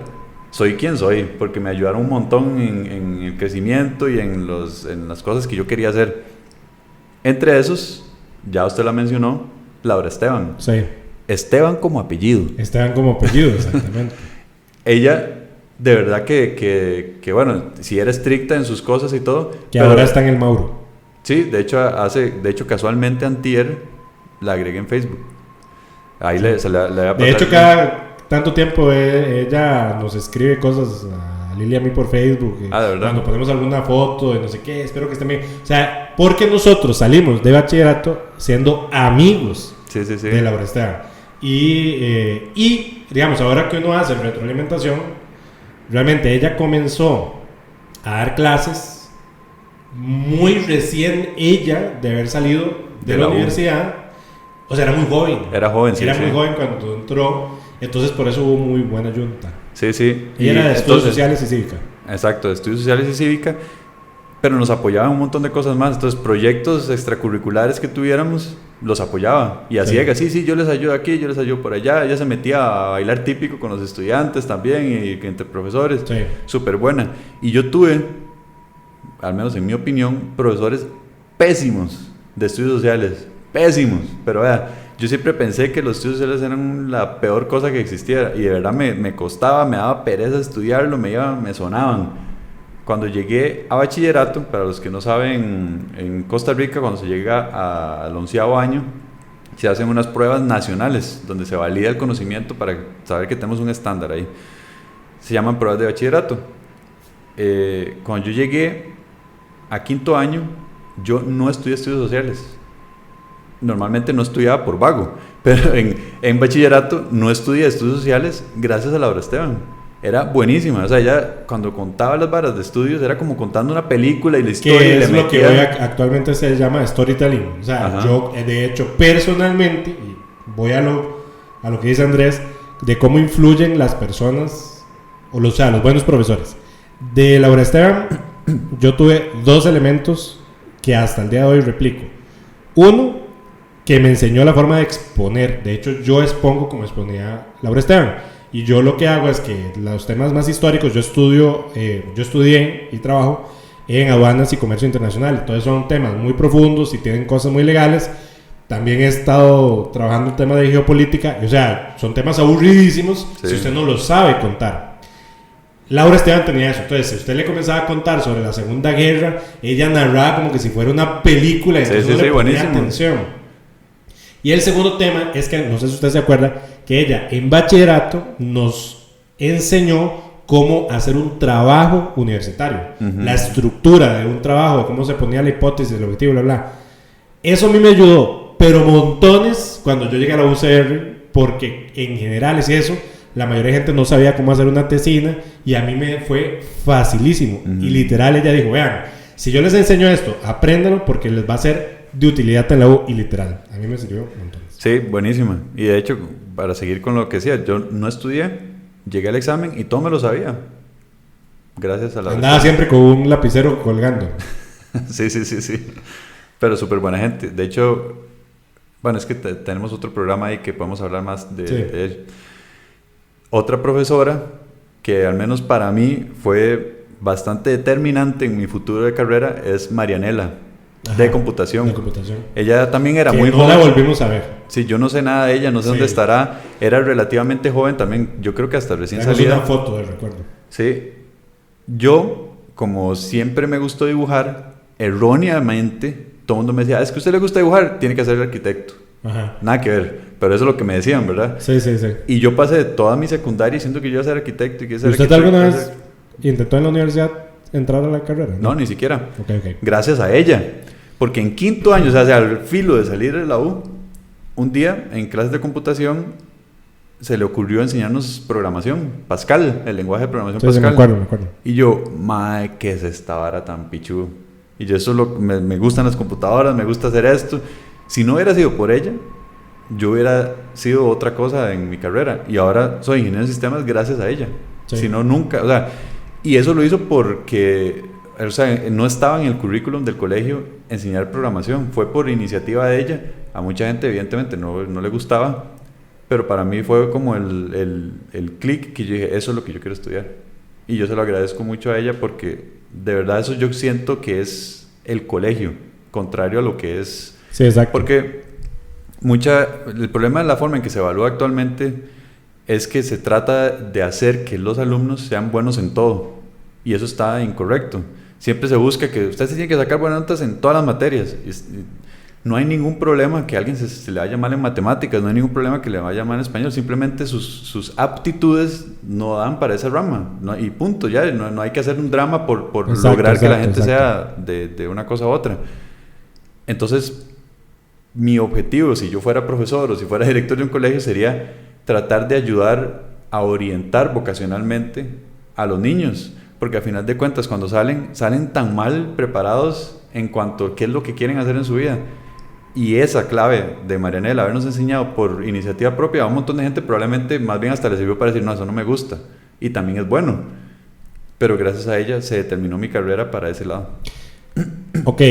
soy quien soy, porque me ayudaron un montón en el crecimiento y en las cosas que yo quería hacer. Entre esos, ya usted la mencionó, Laura Esteban. Sí. Esteban como apellido. Esteban como apellido, exactamente. Ella, de verdad que bueno, si era estricta en sus cosas y todo. Que ahora está en el Mauro. Sí, de hecho casualmente antier la agregué en Facebook. Ahí se le voy a De hecho, cada tanto tiempo ella nos escribe cosas a Lili y a mí por Facebook. ¿de verdad? Cuando ponemos alguna foto de no sé qué, espero que estén bien. O sea, porque nosotros salimos de bachillerato siendo amigos sí. de Laura Esteban. Y digamos, ahora que uno hace retroalimentación, realmente ella comenzó a dar clases muy recién ella de haber salido de la universidad. O sea, era muy joven. Era joven, sí. Era muy joven cuando entró. Entonces, por eso hubo muy buena junta. Sí. Y era de estudios sociales y cívica. Exacto, de estudios sociales y cívica. Pero nos apoyaba en un montón de cosas más. Entonces, proyectos extracurriculares que tuviéramos, los apoyaba. Y hacía que sí, yo les ayudo aquí, yo les ayudo por allá. Ella se metía a bailar típico con los estudiantes también y entre profesores. Sí. Súper buena. Y yo tuve, al menos en mi opinión, profesores pésimos de estudios sociales. Pésimos. Pero vea, yo siempre pensé que los estudios sociales eran la peor cosa que existiera. Y de verdad me costaba, me daba pereza estudiarlo, me sonaban. Cuando llegué a bachillerato, para los que no saben, en Costa Rica, cuando se llega al 11º año, se hacen unas pruebas nacionales donde se valida el conocimiento para saber que tenemos un estándar ahí. Se llaman pruebas de bachillerato. Cuando yo llegué a 5º año, yo no estudié estudios sociales. Normalmente no estudiaba por vago, pero en bachillerato no estudié estudios sociales gracias a Laura Esteban. Era buenísima, o sea, ella cuando contaba las varas de estudios era como contando una película y la historia. Que es lo que hoy actualmente se llama storytelling. O sea, ajá, yo de hecho personalmente, y voy a lo que dice Andrés, de cómo influyen las personas, o sea, los buenos profesores. De Laura Esteban, yo tuve 2 elementos que hasta el día de hoy replico. Uno, que me enseñó la forma de exponer. De hecho, yo expongo como exponía Laura Esteban. Y yo lo que hago es que los temas más históricos yo estudié y trabajo en aduanas y comercio internacional. Entonces son temas muy profundos y tienen cosas muy legales. También he estado trabajando en temas de geopolítica. O sea, son temas aburridísimos si usted no los sabe contar. Laura Esteban tenía eso. Entonces, si usted le comenzaba a contar sobre la Segunda Guerra, ella narraba como que si fuera una película. Entonces uno le ponía atención. Y el segundo tema es que, no sé si usted se acuerda, que ella en bachillerato nos enseñó cómo hacer un trabajo universitario. La estructura de un trabajo, de cómo se ponía la hipótesis, el objetivo, bla, bla. Eso a mí me ayudó, pero montones cuando yo llegué a la UCR, porque en general es eso, la mayoría de gente no sabía cómo hacer una tesina y a mí me fue facilísimo. Y literal ella dijo, vean, si yo les enseño esto, apréndanlo porque les va a ser de utilidad en la U y literal. A mí me sirvió un montón. Sí, buenísima. Y de hecho, para seguir con lo que decía, yo no estudié, llegué al examen y todo me lo sabía. Gracias a la... Andaba siempre con un lapicero colgando. Sí. Pero súper buena gente. De hecho, bueno, es que tenemos otro programa ahí que podemos hablar más de él. Otra profesora que al menos para mí fue bastante determinante en mi futuro de carrera es Marianela. Ajá, de computación. Ella también era muy joven. No la volvimos a ver. Sí, yo no sé nada de ella, no sé dónde estará. Era relativamente joven también, yo creo que hasta recién salida. Una foto de recuerdo. Sí. Yo, como siempre me gustó dibujar, erróneamente, todo el mundo me decía, es que a usted le gusta dibujar, tiene que ser arquitecto. Ajá. Nada que ver, pero eso es lo que me decían, ¿verdad? Sí. Y yo pasé toda mi secundaria diciendo que yo iba a ser arquitecto y que ser ¿Usted alguna vez intentó en la universidad entrar a la carrera? No, ni siquiera. Okay. Gracias a ella. Porque en 5º año, o sea, al filo de salir de la U, un día en clases de computación se le ocurrió enseñarnos programación, Pascal, el lenguaje de programación Pascal. Sí, me acuerdo. Y yo, mae, ¿qué es esta vara tan pichudo? Y yo me gustan las computadoras, me gusta hacer esto. Si no hubiera sido por ella, yo hubiera sido otra cosa en mi carrera. Y ahora soy ingeniero de sistemas gracias a ella. Sí. Si no, nunca. O sea, y eso lo hizo porque, o sea, no estaba en el currículum del colegio enseñar programación. Fue por iniciativa de ella. A mucha gente, evidentemente, no le gustaba. Pero para mí fue como el clic que yo dije, eso es lo que yo quiero estudiar. Y yo se lo agradezco mucho a ella porque de verdad eso yo siento que es el colegio, contrario a lo que es... Sí, exacto. Porque el problema de la forma en que se evalúa actualmente es que se trata de hacer que los alumnos sean buenos en todo. Y eso está incorrecto. Siempre se busca que usted se tiene que sacar buenas notas en todas las materias. No hay ningún problema que a alguien se le vaya mal en matemáticas, no hay ningún problema que le vaya mal en español, simplemente sus aptitudes no dan para esa rama, ¿no? Y punto, ya, no hay que hacer un drama por lograr que la gente sea de una cosa u otra. Entonces, mi objetivo, si yo fuera profesor o si fuera director de un colegio, sería tratar de ayudar a orientar vocacionalmente a los niños, porque a final de cuentas, cuando salen tan mal preparados en cuanto a qué es lo que quieren hacer en su vida. Y esa clave de Marianela, habernos enseñado por iniciativa propia a un montón de gente, probablemente más bien hasta le sirvió para decir, no, eso no me gusta. Y también es bueno. Pero gracias a ella se determinó mi carrera para ese lado. Ok,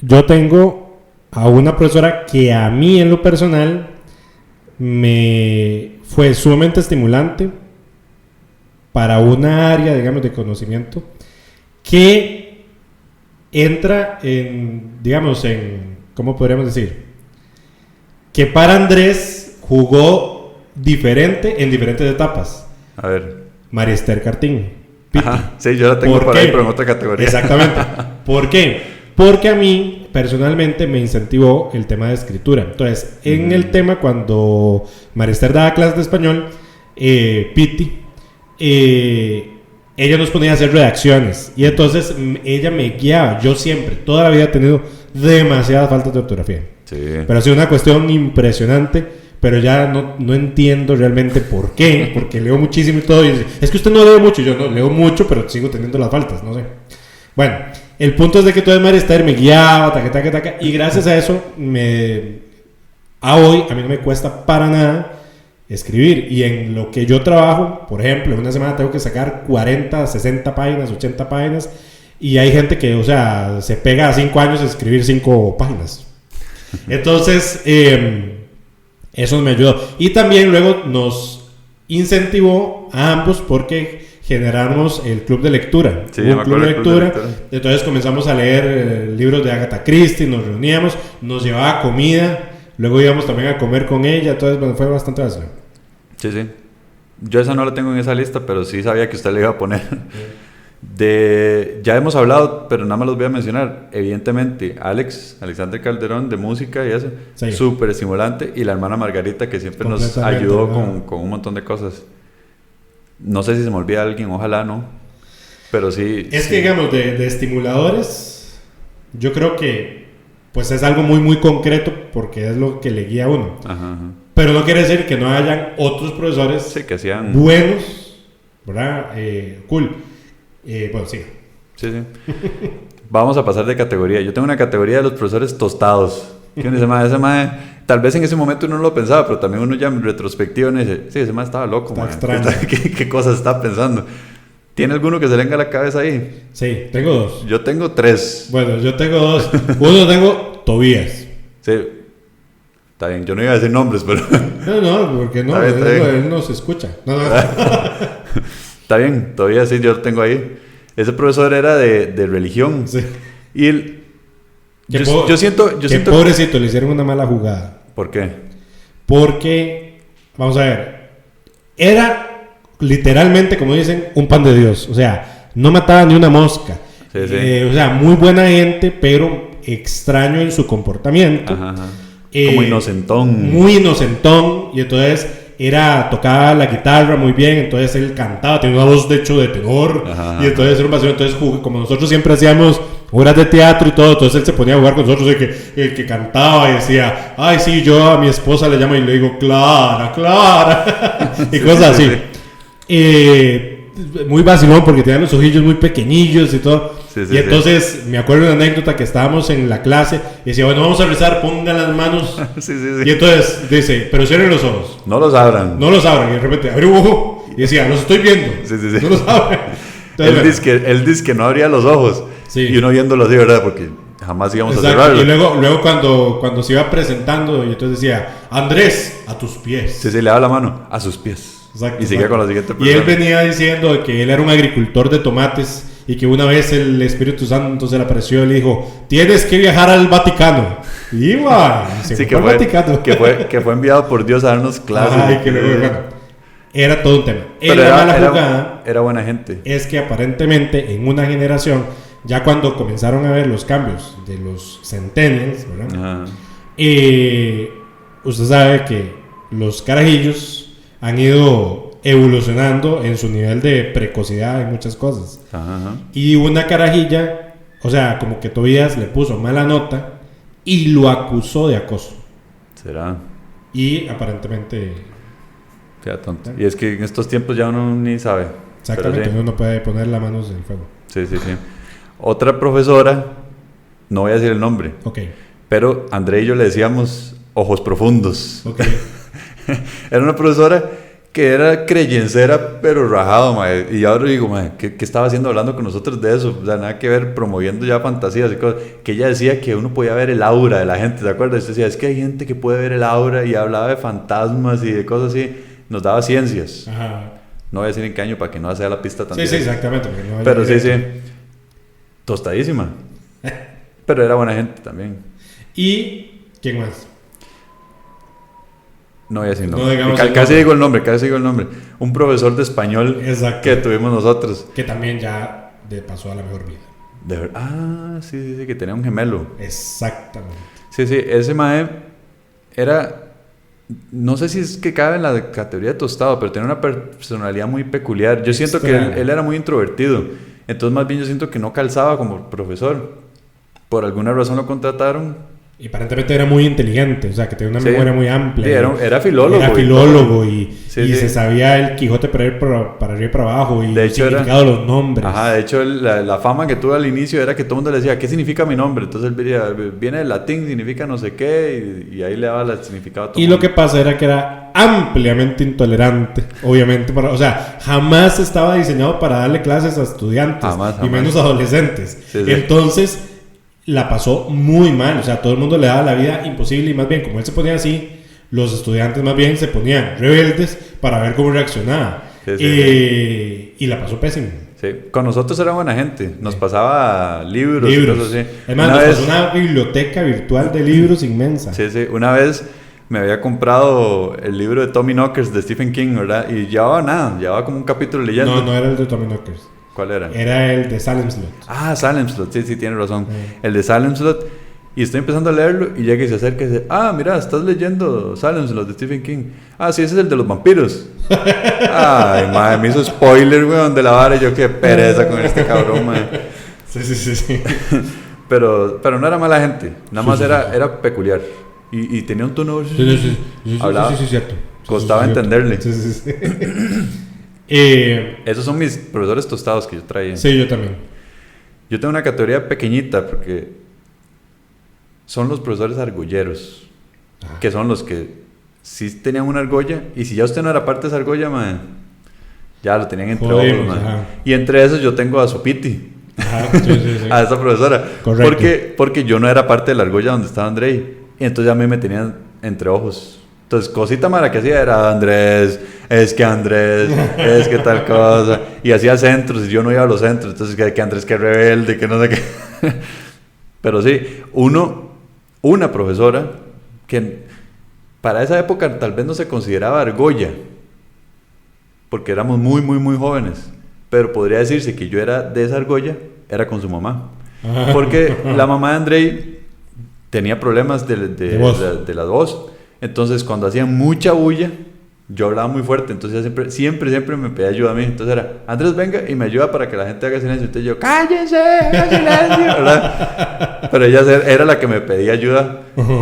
yo tengo a una profesora que a mí en lo personal me fue sumamente estimulante para una área, digamos, de conocimiento que entra en, digamos, ¿cómo podríamos decir? Que para Andrés jugó diferente en diferentes etapas. A ver. María Esther Cartín. Ajá, sí, yo la tengo por ahí, pero en otra categoría. Exactamente. ¿Por qué? Porque a mí, personalmente, me incentivó el tema de escritura. Entonces, en el tema, cuando María Esther daba clases de español, Piti, ella nos ponía a hacer redacciones. Y entonces, ella me guiaba. Yo siempre, toda la vida he tenido demasiadas faltas de ortografía. Sí. Pero ha sido una cuestión impresionante, pero ya no entiendo realmente por qué, porque leo muchísimo y todo, y dice, es que usted no lee mucho. Yo no leo mucho, pero sigo teniendo las faltas, no sé. Bueno, el punto es de que todo María Esther me guiaba, taca, y gracias a eso, hoy a mí no me cuesta para nada escribir. Y en lo que yo trabajo, por ejemplo, en una semana tengo que sacar 40, 60 páginas, 80 páginas, y hay gente que, o sea, se pega a 5 años a escribir 5 páginas. Entonces, eso me ayudó. Y también luego nos incentivó a ambos porque generamos el club de lectura. Sí, un club de lectura. Entonces comenzamos a leer libros de Agatha Christie, nos reuníamos, nos llevaba comida, luego íbamos también a comer con ella. Entonces, bueno, fue bastante fácil. Sí. Yo esa no la tengo en esa lista, pero sí sabía que usted le iba a poner. Ya hemos hablado, pero nada más los voy a mencionar. Evidentemente, Alexander Calderón, de música y eso, sí, súper estimulante. Y la hermana Margarita, que siempre nos ayudó con un montón de cosas. No sé si se me olvida alguien, ojalá no. Pero sí. Es que, digamos, de estimuladores, yo creo que pues es algo muy, muy concreto porque es lo que le guía a uno. Ajá. Pero no quiere decir que no hayan otros profesores sí, que hacían buenos, ¿verdad? Cool. Bueno, sí. Sí. Vamos a pasar de categoría. Yo tengo una categoría de los profesores tostados. ¿Qué ese mae? Tal vez en ese momento uno no lo pensaba, pero también uno ya en retrospectiva uno dice, sí, ese mae estaba loco, está extraño. ¿Qué cosas está pensando? ¿Tiene alguno que se le venga a la cabeza ahí? Sí, tengo 2. Yo tengo 3. Bueno, yo tengo 2. Uno tengo Tobías. Sí. Está bien, yo no iba a decir nombres, pero... No, porque no, está bien. Él no se escucha. No. Está bien, todavía sí, yo lo tengo ahí. Ese profesor era de religión. Sí. Y yo siento... pobrecito, le hicieron una mala jugada. ¿Por qué? Porque, vamos a ver, era literalmente, como dicen, un pan de Dios. O sea, no mataba ni una mosca. Sí. O sea, muy buena gente, pero extraño en su comportamiento. Ajá. Como inocentón. Muy inocentón. Y entonces tocaba la guitarra muy bien. Entonces él cantaba, tenía una voz de hecho de tenor. Ajá. Y entonces era un vacío. Entonces como nosotros siempre hacíamos obras de teatro y todo, entonces él se ponía a jugar con nosotros, el que cantaba y decía, ay sí, yo a mi esposa le llamo y le digo Clara y cosas así. Muy vacilón porque tenía los ojillos muy pequeñillos y todo. Sí, sí, y entonces me acuerdo de una anécdota que estábamos en la clase y decía, bueno, vamos a rezar, pongan las manos. Sí, sí, sí. Y entonces dice, pero cierren los ojos. No los abran. No los abran. Y de repente, abre un ojo. Y decía, los estoy viendo. Sí, sí, sí. No los abran. Entonces, Él dice que no abría los ojos. Sí. Y uno viéndolo así, ¿verdad? Porque jamás íbamos exacto. a cerrarlo. Y luego cuando se iba presentando, y entonces decía, Andrés, a tus pies. Sí, sí, le daba la mano a sus pies. Exacto, y seguía con la siguiente persona. Y él venía diciendo que él era un agricultor de tomates y que una vez el Espíritu Santo se le apareció y le dijo, tienes que viajar al Vaticano. Y iba, y se Sí, fue al Vaticano. que fue enviado por Dios a darnos clases. Ay, que luego, bueno, era todo un tema. Pero La mala jugada era buena gente. es que aparentemente en una generación, ya cuando comenzaron a ver los cambios de los centennials, ¿verdad? Ajá. Usted sabe que los carajillos han ido evolucionando en su nivel de precocidad en muchas cosas. Ajá. Y una carajilla, o sea, como que Tobías le puso mala nota y lo acusó de acoso. ¿Será? Y aparentemente... Queda tonto. Y es que en estos tiempos ya uno ni sabe. Exactamente, Pero sí. uno no puede poner las manos en el fuego. Sí, sí, sí. Otra profesora, no voy a decir el nombre, Ok, pero André y yo le decíamos ojos profundos. ok. Era una profesora que era creyencera, pero rajado, mae. Y ahora digo, mae, ¿qué estaba haciendo hablando con nosotros de eso? O sea, nada que ver, promoviendo ya fantasías y cosas. Que ella decía que uno podía ver el aura de la gente, ¿te acuerdas? Usted decía, es que hay gente que puede ver el aura y hablaba de fantasmas y de cosas así. Nos daba ciencias. Ajá. No voy a decir en qué año para que no sea la pista tan Sí, sí, directa. exactamente. porque no Pero sí, hay- sí. Tostadísima. Pero era buena gente también. ¿Y quién más? No voy a decir No nombre. digamos Casi el nombre. digo el nombre, casi digo el nombre. Un profesor de español Exacto. que tuvimos nosotros. Que también ya pasó a la mejor vida. De verdad. Ah, sí, sí, sí, que tenía un gemelo. Exactamente. Sí, sí, ese mae era. No sé si es que cabe en la categoría de tostado, pero tenía una personalidad muy peculiar. Yo siento que Extraño. él era muy introvertido. Entonces, más bien, yo siento que no calzaba como profesor. Por alguna razón lo contrataron. Y aparentemente era muy inteligente, o sea, que tenía una Sí. memoria muy amplia. Sí, era filólogo. Era y filólogo y, Sí, y sí. se sabía el Quijote para arriba y para abajo y De el hecho, era- significado de los nombres. Ajá, de hecho la fama que tuvo al inicio era que todo el mundo le decía, ¿qué significa mi nombre? Entonces él veía, viene del latín, significa no sé qué, y ahí le daba el significado a todo Y el lo mundo. que pasa era que era ampliamente intolerante, obviamente. O sea, jamás estaba diseñado para darle clases a estudiantes, Jamás, y jamás. menos adolescentes. Sí, sí. Entonces, la pasó muy mal. O sea, todo el mundo le daba la vida imposible y más bien, como él se ponía así, los estudiantes más bien se ponían rebeldes para ver cómo reaccionaba. Sí, sí, Y la pasó pésimo. Sí, con nosotros era buena gente, nos pasaba libros, y Libros. cosas así. Además, Una nos vez- pasó una biblioteca virtual de libros inmensa. Sí, sí, una vez me había comprado el libro de Tommy Knockers de Stephen King, ¿verdad? Y llevaba nada, llevaba como un capítulo leyendo. No, no era el de Tommy Knockers. ¿Cuál era? Era el de Salem Slot. Ah, Salem Slot, sí, sí, tiene razón. Sí. El de Salem Slot. Y estoy empezando a leerlo y llega y se acerca y dice, ah, mira, estás leyendo Salem Slot de Stephen King. Ah, sí, ese es el de los vampiros. Ay, madre, me hizo spoiler, weón, de la vara. Y yo, qué pereza con este cabrón, madre. Sí, sí, sí, sí. Pero no era mala gente, nada Sí, más sí, era peculiar. Y tenía un tono... Sí, sí, sí, sí, Hablaba. sí, sí, cierto. Sí, Costaba sí, sí, cierto. entenderle. Sí, sí, sí. Esos son mis profesores tostados que yo traía. Sí, yo también. Yo tengo una categoría pequeñita porque son los profesores argolleros, Ah. que son los que sí tenían una argolla, y si ya usted no era parte de esa argolla, mae, ya lo tenían entre Jodimos, ojos, mae. ajá. Y entre esos yo tengo a Sopiti, Ajá, sí, sí, sí. a esa profesora, Correcto. porque yo no era parte de la argolla donde estaba Andrei, y entonces a mí me tenían entre ojos. Entonces, cosita mala que hacía era Andrés, es que tal cosa. Y hacía centros y yo no iba a los centros. Entonces, que Andrés, que rebelde, que no sé qué. Pero sí, una profesora que para esa época tal vez no se consideraba argolla, porque éramos muy, muy, muy jóvenes. Pero podría decirse que yo era de esa argolla, era con su mamá. Ajá. Porque la mamá de Andrei tenía problemas de voz. la voz. Entonces, cuando hacía mucha bulla, yo hablaba muy fuerte. Entonces, ella siempre me pedía ayuda a mí. Entonces era, Andrés, venga y me ayuda para que la gente haga silencio. Entonces yo, cállense, haga silencio, ¿verdad? Pero ella era la que me pedía ayuda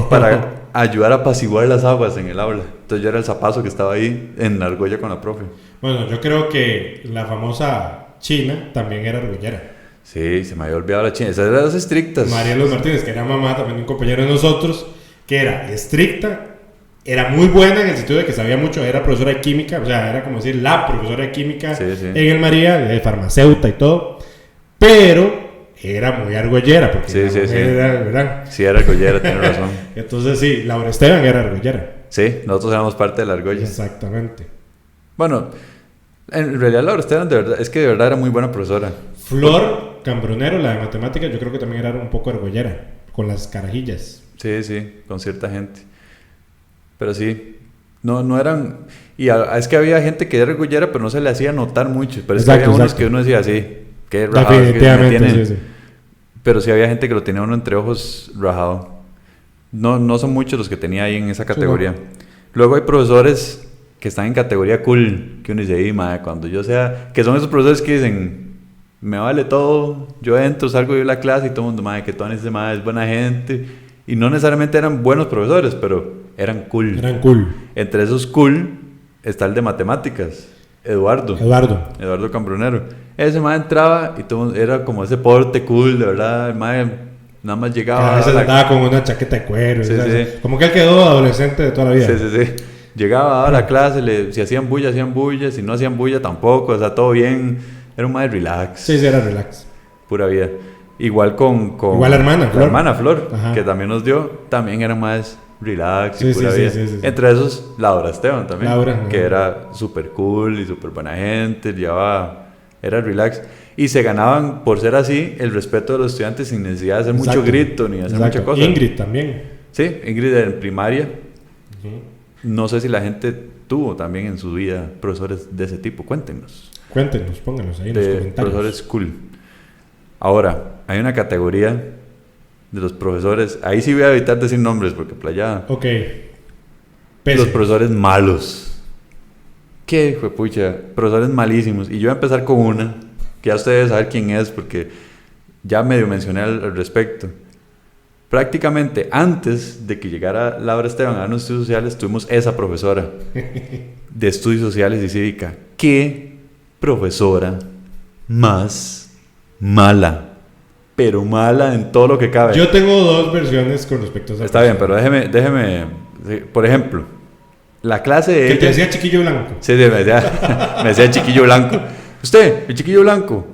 para ayudar a apaciguar las aguas en el aula. Entonces, yo era el zapazo que estaba ahí en la argolla con la profe. Bueno, yo creo que la famosa China también era argollera. Sí, se me había olvidado la china. Esas eran las estrictas. Marielos Martínez, que era mamá, también un compañero de nosotros, que era estricta, era muy buena en el sentido de que sabía mucho, era profesora de química, o sea, era como decir la profesora de química Sí, sí. en el María, de farmacéutica y todo, pero era muy argollera, porque Sí, la sí, mujer sí. era, ¿verdad? Sí, era argollera, tiene razón. Entonces sí, Laura Esteban era argollera. Sí, nosotros éramos parte de la argolla. Exactamente. Bueno, en realidad Laura Esteban de verdad, es que de verdad era muy buena profesora. Flor Cambronero, la de matemáticas, yo creo que también era un poco argollera, con las carajillas. Sí, sí, con cierta gente. Pero sí, no eran... Y es que había gente que era argollera, pero no se le hacía notar mucho. Pero es que había unos que uno decía así, qué rajado, es que me Definitivamente, tienen. sí, sí. Pero sí había gente que lo tenía uno entre ojos rajado. No son muchos los que tenía ahí en esa categoría. Sí, Luego hay profesores que están en categoría cool, que uno dice, "Ey, mae, cuando yo sea..." Que son esos profesores que dicen, me vale todo, yo entro, salgo de la clase y todo el mundo, mae, que todo ese mae es buena gente. Y no necesariamente eran buenos profesores, pero eran cool. Eran cool. Entre esos cool está el de matemáticas, Eduardo Cambronero. Ese mae entraba y todo era como ese porte cool, de verdad. El mae nada más llegaba. A veces andaba con una chaqueta de cuero. Sí, ¿sabes? sí. Como que él quedó adolescente de toda la vida. Sí. Llegaba a la clase, si hacían bulla, si no hacían bulla tampoco, o sea, todo bien. Era un mae relax. Sí, era relax. Pura vida. Igual con Igual la hermana, Flor. La hermana Flor, Ajá. que también nos dio, también era más relax y Sí, pura sí, vida. sí. Entre esos, Laura Esteban también, Laura, que ajá. era súper cool y súper buena gente, era relax. Y se ganaban, por ser así, el respeto de los estudiantes sin necesidad de hacer mucho Exacto. grito ni hacer Exacto. mucha cosa. Ingrid también. Sí, Ingrid en primaria. Ujú. No sé si la gente tuvo también en su vida profesores de ese tipo. Cuéntenos. Cuéntenos, pónganos ahí en los De comentarios. profesores cool. Ahora, hay una categoría de los profesores. Ahí sí voy a evitar decir nombres porque playa. Ok. Los Pese. profesores malos. Qué hijo de pucha. Profesores malísimos. Y yo voy a empezar con una que ya ustedes saben quién es porque ya medio mencioné al respecto. Prácticamente antes de que llegara Laura Esteban a darnos estudios sociales, tuvimos esa profesora de estudios sociales y cívica. Qué profesora más mala, pero mala en todo lo que cabe. Yo tengo dos versiones con respecto a esa Está bien, persona. pero déjeme, por ejemplo, la clase de Que ella... te decía chiquillo blanco. Sí, me decía chiquillo blanco. Usted, el chiquillo blanco,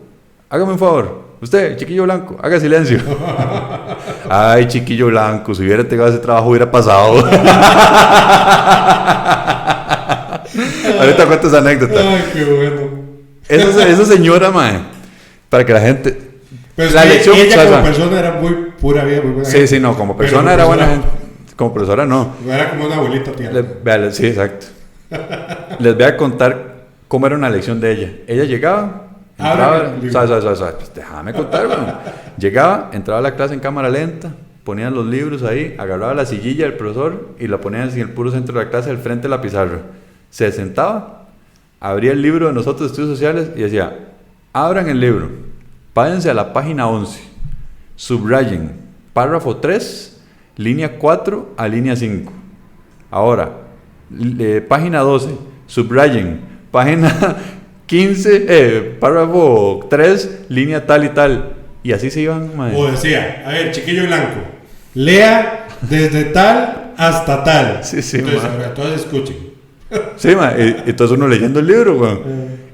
hágame un favor. Usted, el chiquillo blanco, haga silencio. Ay, chiquillo blanco, si hubiera tenido ese trabajo hubiera pasado. Ahorita cuento esa anécdota. Ay, qué bueno. Esa señora, mae, para que la gente... Pues la que lección, ella o sea, como persona era muy pura vida, muy buena Sí, gente. sí, no, como Pero persona era buena profesora, gente. Como profesora no. No era como una abuelita tía. Sí, exacto. Les voy a contar cómo era una lección de ella. Ella llegaba, entraba, pues déjame contar, bueno. Llegaba, entraba a la clase en cámara lenta, ponían los libros ahí, agarraba la sillilla del profesor y la ponían en el puro centro de la clase, al frente de la pizarra. Se sentaba, abría el libro de nosotros de estudios sociales y decía, abran el libro, váyanse a la página 11, subrayen párrafo 3, línea 4 a línea 5. Ahora, página 12, subrayen, página 15, párrafo 3, línea tal y tal. Y así se iban, mae. O decía, a ver, chiquillo blanco, lea desde tal hasta tal. Sí, sí, Entonces, ma. ahora, todos escuchen. Sí, mae. Y entonces uno leyendo el libro, weón.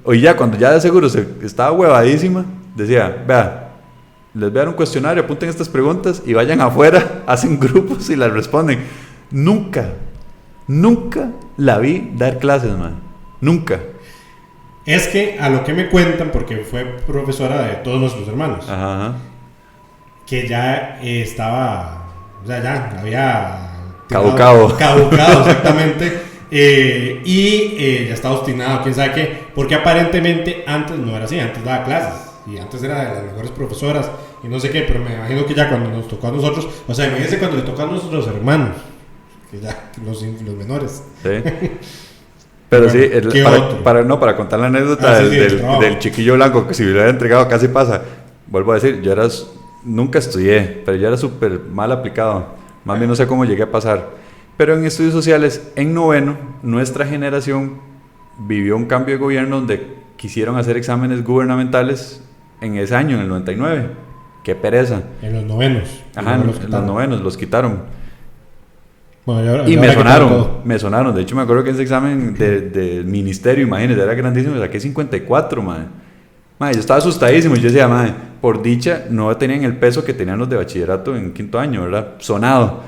O ya, cuando ya de seguro estaba huevadísima, decía, vea, les voy a dar un cuestionario, apunten estas preguntas y vayan afuera, hacen grupos y las responden. Nunca la vi dar clases, man. Nunca. Es que a lo que me cuentan, porque fue profesora de todos nuestros hermanos, Ajá. que ya estaba, o sea, ya había Caducado, exactamente, y ya estaba obstinado, quién sabe qué, porque aparentemente antes no era así, antes daba clases, y antes era de las mejores profesoras, y no sé qué, pero me imagino que ya cuando nos tocó a nosotros, o sea, imagínense cuando le tocó a nuestros hermanos, que ya, los menores. Sí. Pero Bueno, sí, ¿qué otro? para contar la anécdota Sí, del chiquillo blanco, que si me lo hubiera entregado casi pasa. Vuelvo a decir, nunca estudié, pero yo era súper mal aplicado. Más bien no sé cómo llegué a pasar. Pero en estudios sociales, en noveno, nuestra generación vivió un cambio de gobierno donde quisieron hacer exámenes gubernamentales en ese año, en el 99. Qué pereza. En los novenos. Ajá, en los novenos los quitaron. Bueno, Y me sonaron. De hecho, me acuerdo que ese examen del ministerio, imagínense, era grandísimo. Me saqué 54, madre. Madre, yo estaba asustadísimo. Y yo decía, madre, por dicha, no tenían el peso que tenían los de bachillerato en quinto año, ¿verdad? Sonado.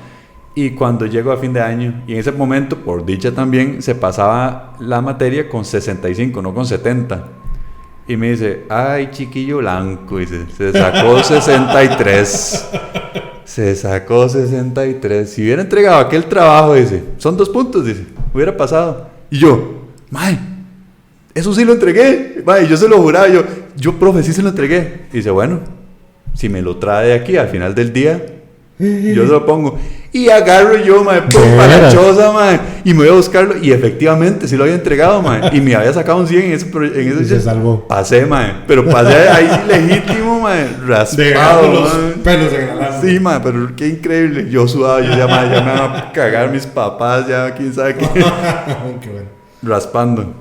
Y cuando llego a fin de año, y en ese momento, por dicha también, se pasaba la materia con 65, no con 70. Y me dice, ay, chiquillo blanco, dice, se sacó 63. Se sacó 63. Si hubiera entregado aquel trabajo, dice, son 2 puntos, dice, hubiera pasado. Y yo, mae, eso sí lo entregué. Mae, yo se lo juraba, yo, profe, sí se lo entregué. Y dice, bueno, si me lo trae de aquí al final del día, yo se lo pongo. Y agarro yo, mae, para la choza, mae, y me voy a buscarlo. Y efectivamente, sí lo había entregado, mae. Y me había sacado un 100 en ese y se salvó. Pasé, mae. Pero pasé ahí legítimo, mae. Raspado, los pelos en la lana. Sí, mae, pero qué increíble. Yo sudaba, yo ya me van a cagar mis papás, ya quién sabe qué. Qué bueno. Raspando.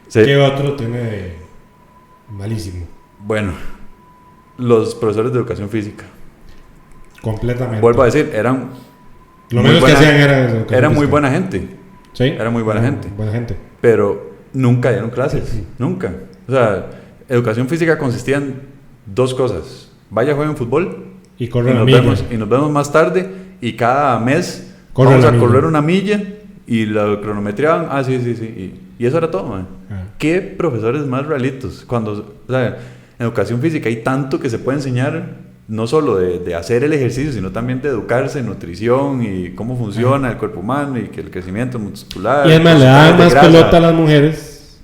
Sí. ¿Qué otro tiene de malísimo? Bueno, los profesores de educación física. Completamente. Vuelvo a decir, eran... Lo menos que hacían era muy buena gente. Sí. Era muy buena gente. Buena gente. Pero nunca dieron clases. Nunca. O sea, educación física consistía en 2 cosas. Vaya, jueguen fútbol. Y corren la milla. Y nos vemos más tarde. Y cada mes correr vamos a correr una milla. Y la cronometriaban. Ah, sí. Y eso era todo, man. ¿Qué profesores más realitos? Cuando, o sea, en educación física hay tanto que se puede enseñar. No solo de hacer el ejercicio, sino también de educarse en nutrición y cómo funciona el cuerpo humano y que el crecimiento muscular. Y además le daban más pelota a las mujeres,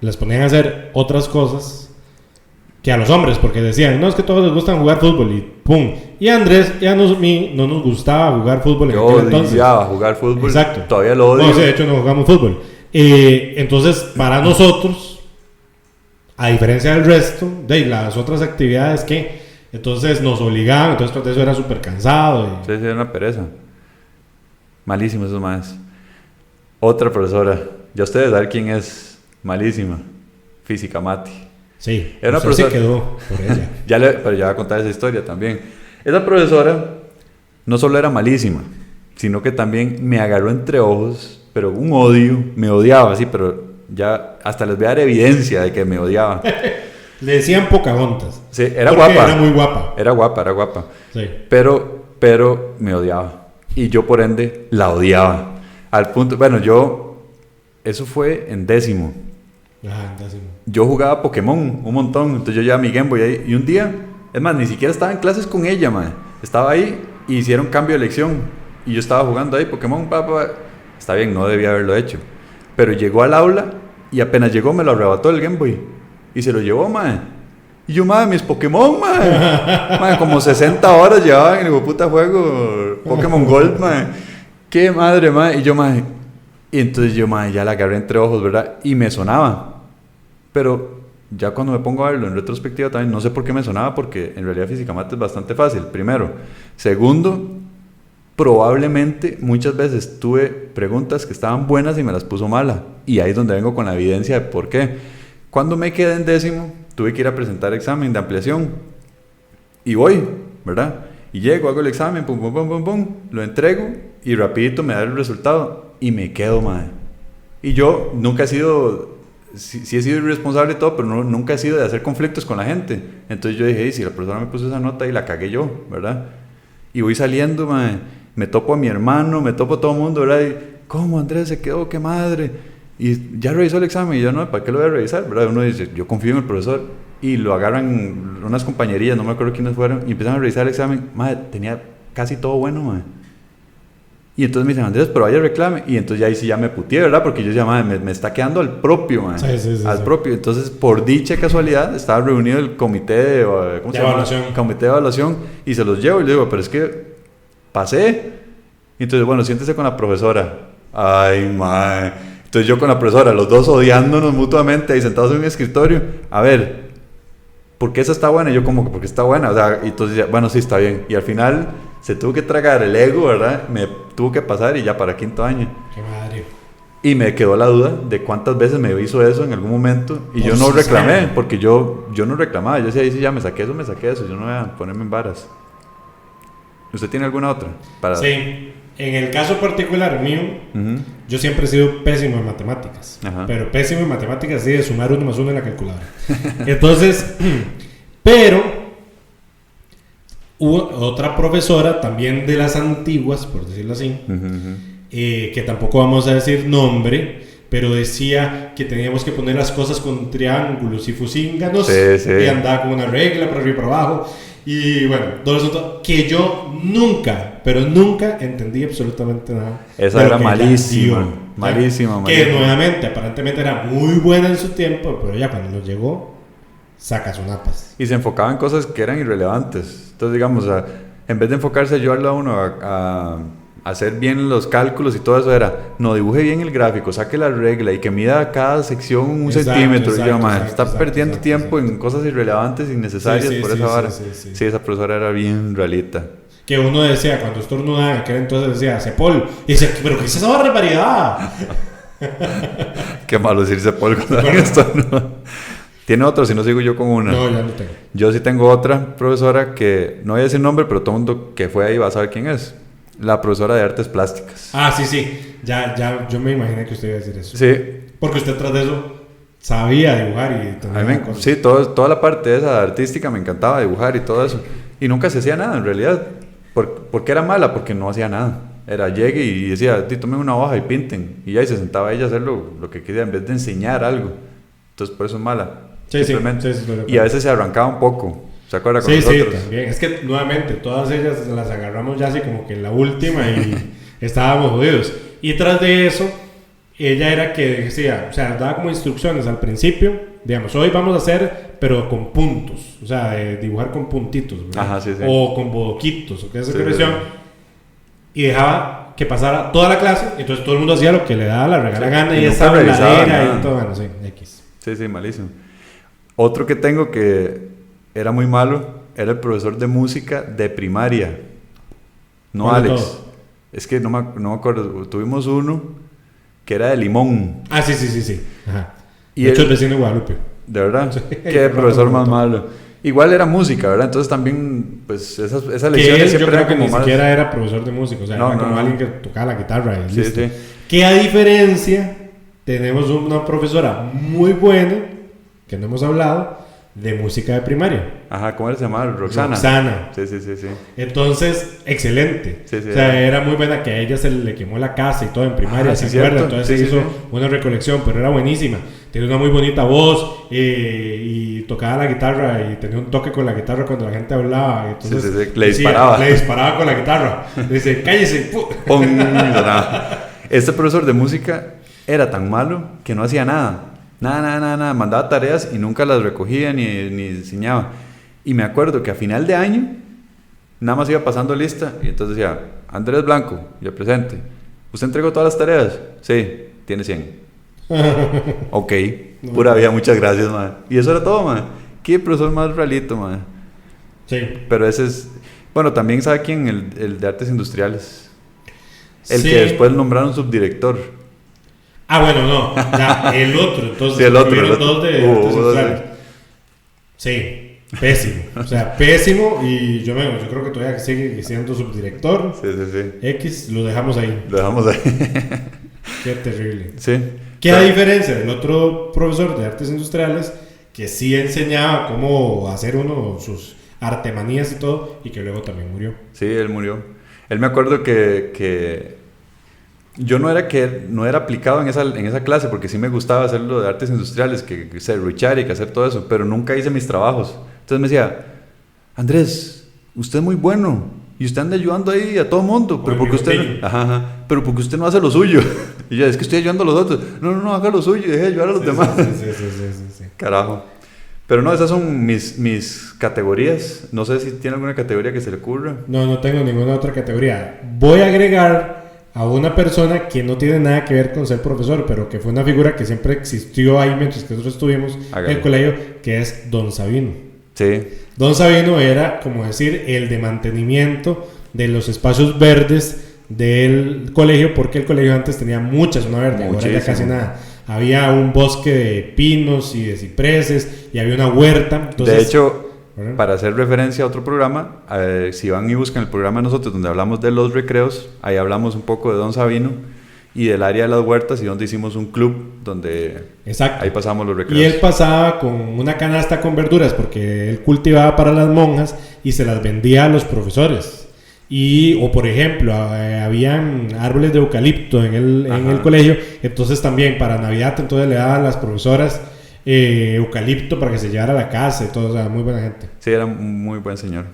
les ponían a hacer otras cosas que a los hombres, porque decían, no, es que todos les gustan jugar fútbol y pum. Y a Andrés y a mí no nos gustaba jugar fútbol en aquel entonces. Yo odiaba jugar fútbol. Exacto. Todavía lo odio. No, sí, de hecho no jugamos fútbol. Entonces, para nosotros, a diferencia del resto, de las otras actividades que... Entonces nos obligaban, entonces todo eso era súper cansado. Sí, era una pereza. Malísimo esos más. Otra profesora, ya ustedes saben quién es malísima. Física Mati. Sí, era una profesora. Se quedó por ella. Pero ya voy a contar esa historia también. Esa profesora no solo era malísima, sino que también me agarró entre ojos, pero un odio, me odiaba, sí, pero ya hasta les voy a dar evidencia de que me odiaba. Le decían Pocahontas. Sí, era guapa. Era muy guapa. Era guapa. Sí. Pero me odiaba. Y yo, por ende, la odiaba. Al punto... Bueno, eso fue en 10º. Ajá, en 10º. Yo jugaba Pokémon un montón. Entonces yo llevaba mi Game Boy ahí. Y un día... Es más, ni siquiera estaba en clases con ella, man. Estaba ahí y hicieron cambio de elección. Y yo estaba jugando ahí Pokémon, Está bien, no debía haberlo hecho. Pero llegó al aula y apenas llegó me lo arrebató el Game Boy. Y se lo llevó, mae. Y yo, mae, mis Pokémon, mae. Mae, como 60 horas llevaba en el puta juego Pokémon Gold, mae. Qué madre, mae. Y yo, mae. Y entonces yo, mae, ya la agarré entre ojos, ¿verdad? Y me sonaba. Pero ya cuando me pongo a verlo en retrospectiva también, no sé por qué me sonaba, porque en realidad física mate es bastante fácil, primero. Segundo, probablemente muchas veces tuve preguntas que estaban buenas y me las puso mala. Y ahí es donde vengo con la evidencia de por qué. Cuando me quedé en 10º, tuve que ir a presentar examen de ampliación. Y voy, ¿verdad? Y llego, hago el examen, pum, lo entrego y rapidito me da el resultado. Y me quedo, madre. Y yo nunca he sido... Sí he sido irresponsable y todo, pero nunca he sido de hacer conflictos con la gente. Entonces yo dije, si la persona me puso esa nota y la cagué yo, ¿verdad? Y voy saliendo, madre. Me topo a mi hermano, me topo a todo el mundo, ¿verdad? Y, ¿cómo Andrés se quedó? ¡Qué madre! Y ya revisó el examen y yo, no, ¿para qué lo voy a revisar? ¿Verdad? Uno dice, yo confío en el profesor. Y lo agarran unas compañerías, no me acuerdo quiénes fueron, y empiezan a revisar el examen. Madre, tenía casi todo bueno, madre. Y entonces me dicen, Andrés, pero vaya reclame. Y entonces ya ahí sí ya me putié, ¿verdad? Porque yo decía, madre, me está quedando al propio, madre. Sí, al propio. Entonces, por dicha casualidad, estaba reunido el comité de... ¿Cómo se llama? Comité de evaluación. Y se los llevo y le digo, pero es que pasé. Y entonces, bueno, siéntese con la profesora. Ay, madre. Entonces yo con la profesora, los dos odiándonos mutuamente ahí sentados en un escritorio. A ver, ¿por qué esa está buena? Y yo como que porque está buena. O sea, y entonces, bueno, sí, está bien. Y al final se tuvo que tragar el ego, ¿verdad? Me tuvo que pasar y ya para 5º año. Qué madre. Y me quedó la duda de cuántas veces me hizo eso en algún momento. Y Por yo no si reclamé, sabe. porque yo no reclamaba. Yo decía, "Ahí sí, ya me saqué eso, yo no voy a ponerme en varas". ¿Usted tiene alguna otra? Para... Sí, en el caso particular mío, Ujú. yo siempre he sido pésimo en matemáticas. Ajá. Pero pésimo en matemáticas, sí, de sumar 1 más 1 en la calculadora. Entonces, pero hubo otra profesora, también de las antiguas, por decirlo así, Ujú, ujú. que tampoco vamos a decir nombre, pero decía que teníamos que poner las cosas con triángulos y fusínganos, Sí, sí. y andaba con una regla para arriba y para abajo. Y bueno, todo eso que yo nunca, pero nunca entendí absolutamente nada. Esa de lo era que ella malísima, dio. malísima, Que malísima. nuevamente, aparentemente era muy buena en su tiempo, pero ya cuando nos llegó, saca sus napas. Y se enfocaba en cosas que eran irrelevantes. Entonces, digamos, en vez de enfocarse a ayudarlo a uno a hacer bien los cálculos y todo eso, era, no, dibuje bien el gráfico, saque la regla y que mida cada sección un Exacto, centímetro. Y yo, exacto, "Mae, exacto, está exacto, perdiendo exacto, tiempo exacto. en cosas irrelevantes, innecesarias Sí, sí, por sí, esa vara". sí, sí, sí. Sí, esa profesora era bien realita. Que uno decía, cuando estornudaba, en aquel entonces decía, Cepol. Y dice, ¿pero qué es esa barbaridad? Qué malo decirse por cuando hagan esto, ¿no? Tiene otro, si no sigo yo con una. No, ya no tengo. Yo sí tengo otra profesora que, no voy a decir nombre, pero todo el mundo que fue ahí va a saber quién es. La profesora de artes plásticas. Ah, sí, sí. Ya, yo me imaginé que usted iba a decir eso. Sí, Porque usted tras de eso sabía dibujar y a mí cosas. sí, toda la parte esa artística me encantaba dibujar y todo eso. Y nunca se hacía nada en realidad. ¿Por qué era mala? Porque no hacía nada. Era llegue y decía, tomen una hoja y pinten. Y ahí se sentaba ella a hacer lo que quería en vez de enseñar algo. Entonces por eso es mala. Sí, simplemente. sí, estoy de Y acuerdo. a veces se arrancaba un poco. ¿Se acuerda con Sí, sí, nosotros? también. Es que nuevamente, todas ellas las agarramos ya así como que en la última y estábamos jodidos. Y tras de eso, ella era que decía, o sea, daba como instrucciones al principio, digamos, hoy vamos a hacer, pero con puntos, o sea, de dibujar con puntitos, ¿verdad? Ajá, sí, sí. O con bodoquitos, o qué es esa Sí, expresión. sí. Y dejaba que pasara toda la clase, entonces todo el mundo hacía lo que le daba la regala Sí, gana y y nunca esa revisaba habladera nada. y todo, bueno, sí, X. Sí, sí, malísimo. Otro que tengo que era muy malo era el profesor de música de primaria. No ¿Cuál de Alex. todos? Es que no me acuerdo. Tuvimos uno que era de limón. Ah, sí, sí, sí, sí. Ajá. Y De hecho, él- el vecino de Guadalupe. De verdad. Sí. Qué profesor más Un montón. malo. Igual era música, ¿verdad? Entonces también, pues esas Que lecciones él, yo siempre creo eran que como ni más. siquiera era profesor de música, o sea, No, era no, como no. alguien que tocaba la guitarra y Sí, listo. sí. Que a diferencia, tenemos una profesora muy buena, que no hemos hablado, de música de primaria. Ajá, ¿cómo se llamaba? Roxana. Roxana. Sí, sí, sí, sí. Entonces, excelente. Sí, sí, o sea, era muy buena que a ella se le quemó la casa y todo en primaria, Ah, ¿se sí, acuerda? cierto. Entonces Sí, se sí, hizo sí. una recolección, pero era buenísima. Tenía una muy bonita voz y tocaba la guitarra y tenía un toque con la guitarra cuando la gente hablaba. Entonces, Sí, sí, sí. Le decía- disparaba. Le disparaba con la guitarra. Dice, cállese. ¡pu! ¡Pum! Sonaba. Este profesor de música era tan malo que no hacía nada. Nada. Mandaba tareas y nunca las recogía ni enseñaba. Y me acuerdo que a final de año, nada más iba pasando lista y entonces decía, Andrés Blanco, yo presente. ¿Usted entregó todas las tareas? Sí, tiene 100. Ok, pura vida, muchas gracias, man. Y eso era todo, man. Qué profesor más realito, man. Sí. Pero ese es... Bueno, también sabe quién, el de artes industriales. El Sí. que después nombraron subdirector. Ah, bueno, no. Ya, el otro. Entonces, Sí, el otro, hubieron el otro. dos de Hubo artes dos, industriales. Sí, pésimo. O sea, pésimo. Y yo creo que todavía sigue siendo subdirector. Sí, sí, sí. X, lo dejamos ahí. Lo dejamos ahí. Qué terrible. Sí. ¿Qué a diferencia del otro profesor de artes industriales que sí enseñaba cómo hacer uno sus artemanías y todo, y que luego también murió? Sí, él murió. Él me acuerdo que yo no era aplicado en esa clase porque sí me gustaba hacerlo de artes industriales, que serruchar y que hacer todo eso, pero nunca hice mis trabajos. Entonces me decía, Andrés, usted es muy bueno y usted anda ayudando ahí a todo mundo, pero porque usted pero porque usted no hace lo suyo. Y yo, es que estoy ayudando a los otros. No, haga lo suyo y deje de ayudar a los demás. Sí. Carajo. Pero no, esas son mis categorías. No sé si tiene alguna categoría que se le ocurra. No tengo ninguna otra categoría. Voy a agregar a una persona que no tiene nada que ver con ser profesor, pero que fue una figura que siempre existió ahí mientras que nosotros estuvimos en el colegio, que es Don Sabino. Sí. Don Sabino era, como decir, el de mantenimiento de los espacios verdes del colegio, porque el colegio antes tenía mucha zona verde, ahora ya casi nada. Había un bosque de pinos y de cipreses y había una huerta. Entonces, de hecho, para hacer referencia a otro programa, si van y buscan el programa de nosotros donde hablamos de los recreos, ahí hablamos un poco de Don Sabino y del área de las huertas, y donde hicimos un club donde exacto, ahí pasamos los recreos. Y él pasaba con una canasta con verduras porque él cultivaba para las monjas y se las vendía a los profesores. O por ejemplo, habían árboles de eucalipto en el colegio, entonces también para Navidad entonces le daban a las profesoras eucalipto para que se llevara a la casa y todo. O sea, muy buena gente. Sí, era un muy buen señor.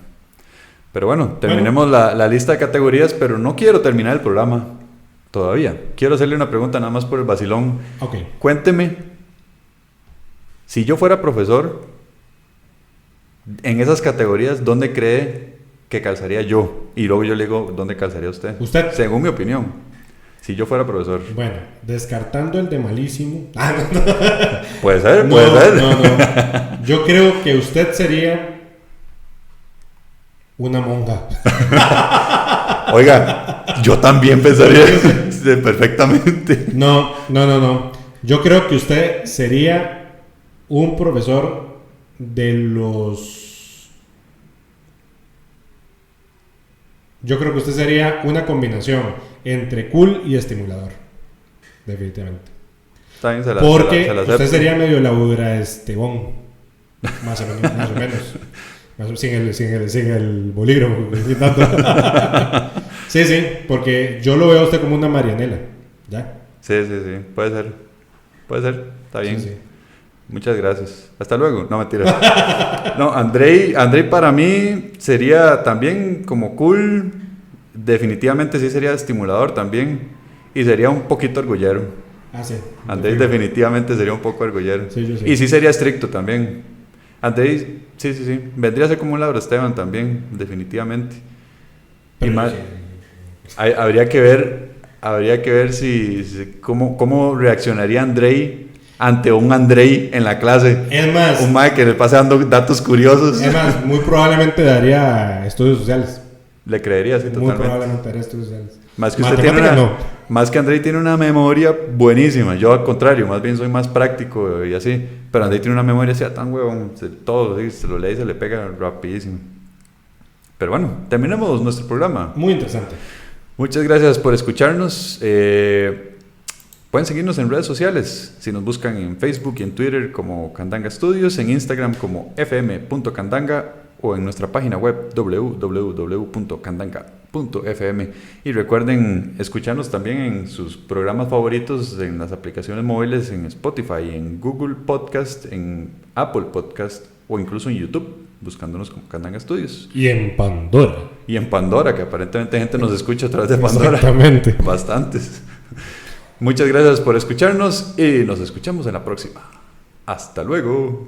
Pero bueno, terminemos la lista de categorías, pero no quiero terminar el programa todavía. Quiero hacerle una pregunta nada más por el vacilón. Okay. Cuénteme, si yo fuera profesor, en esas categorías, ¿dónde cree que calzaría yo? Y luego yo le digo, ¿dónde calzaría usted? ¿Usted? Según mi opinión, si yo fuera profesor. Bueno, descartando el de malísimo. Puede ser, no, puede ser. No. Yo creo que usted sería una monja. Oiga, yo también pensaría perfectamente. No. Yo creo que usted sería un profesor de los... Yo creo que usted sería una combinación entre cool y estimulador. Definitivamente. También porque se la usted sería medio labura Estebón. Más o menos. Sin el bolígrafo. Sí, porque yo lo veo a usted como una Marianela. ¿Ya? Sí, puede ser, está bien. Sí. Muchas gracias, hasta luego. No, mentira. No, Andrei para mí sería también como cool. Definitivamente sí sería estimulador también. Y sería un poquito orgullero. Sí. Andrei definitivamente sería un poco orgullero. Sí, yo sí. Y sí sería estricto también. Andrei, sí. Vendría a ser como un Laura Esteban también, definitivamente. Pero y más, habría que ver si cómo reaccionaría Andrei ante un Andrei en la clase. Es más, un mae que le pase dando datos curiosos. Es más, muy probablemente daría estudios sociales. Le creería, sí, totalmente. Muy probablemente daría estudios sociales. Más que más que Andrei tiene una memoria buenísima. Yo al contrario, más bien soy más práctico y así. Pero Andrei tiene una memoria así tan huevón. Todo, ¿sí? Se lo lee y se le pega rapidísimo. Pero bueno, terminemos nuestro programa. Muy interesante. Muchas gracias por escucharnos. Pueden seguirnos en redes sociales. Si nos buscan en Facebook y en Twitter como Candanga Studios, en Instagram como fm.candanga o en nuestra página web www.candanga.fm. Y recuerden escucharnos también en sus programas favoritos, en las aplicaciones móviles, en Spotify, en Google Podcast, en Apple Podcast o incluso en YouTube, buscándonos como Candanga Studios. Y en Pandora. Y en Pandora, que aparentemente gente nos escucha a través de Pandora. Exactamente. Bastantes. Muchas gracias por escucharnos y nos escuchamos en la próxima. Hasta luego.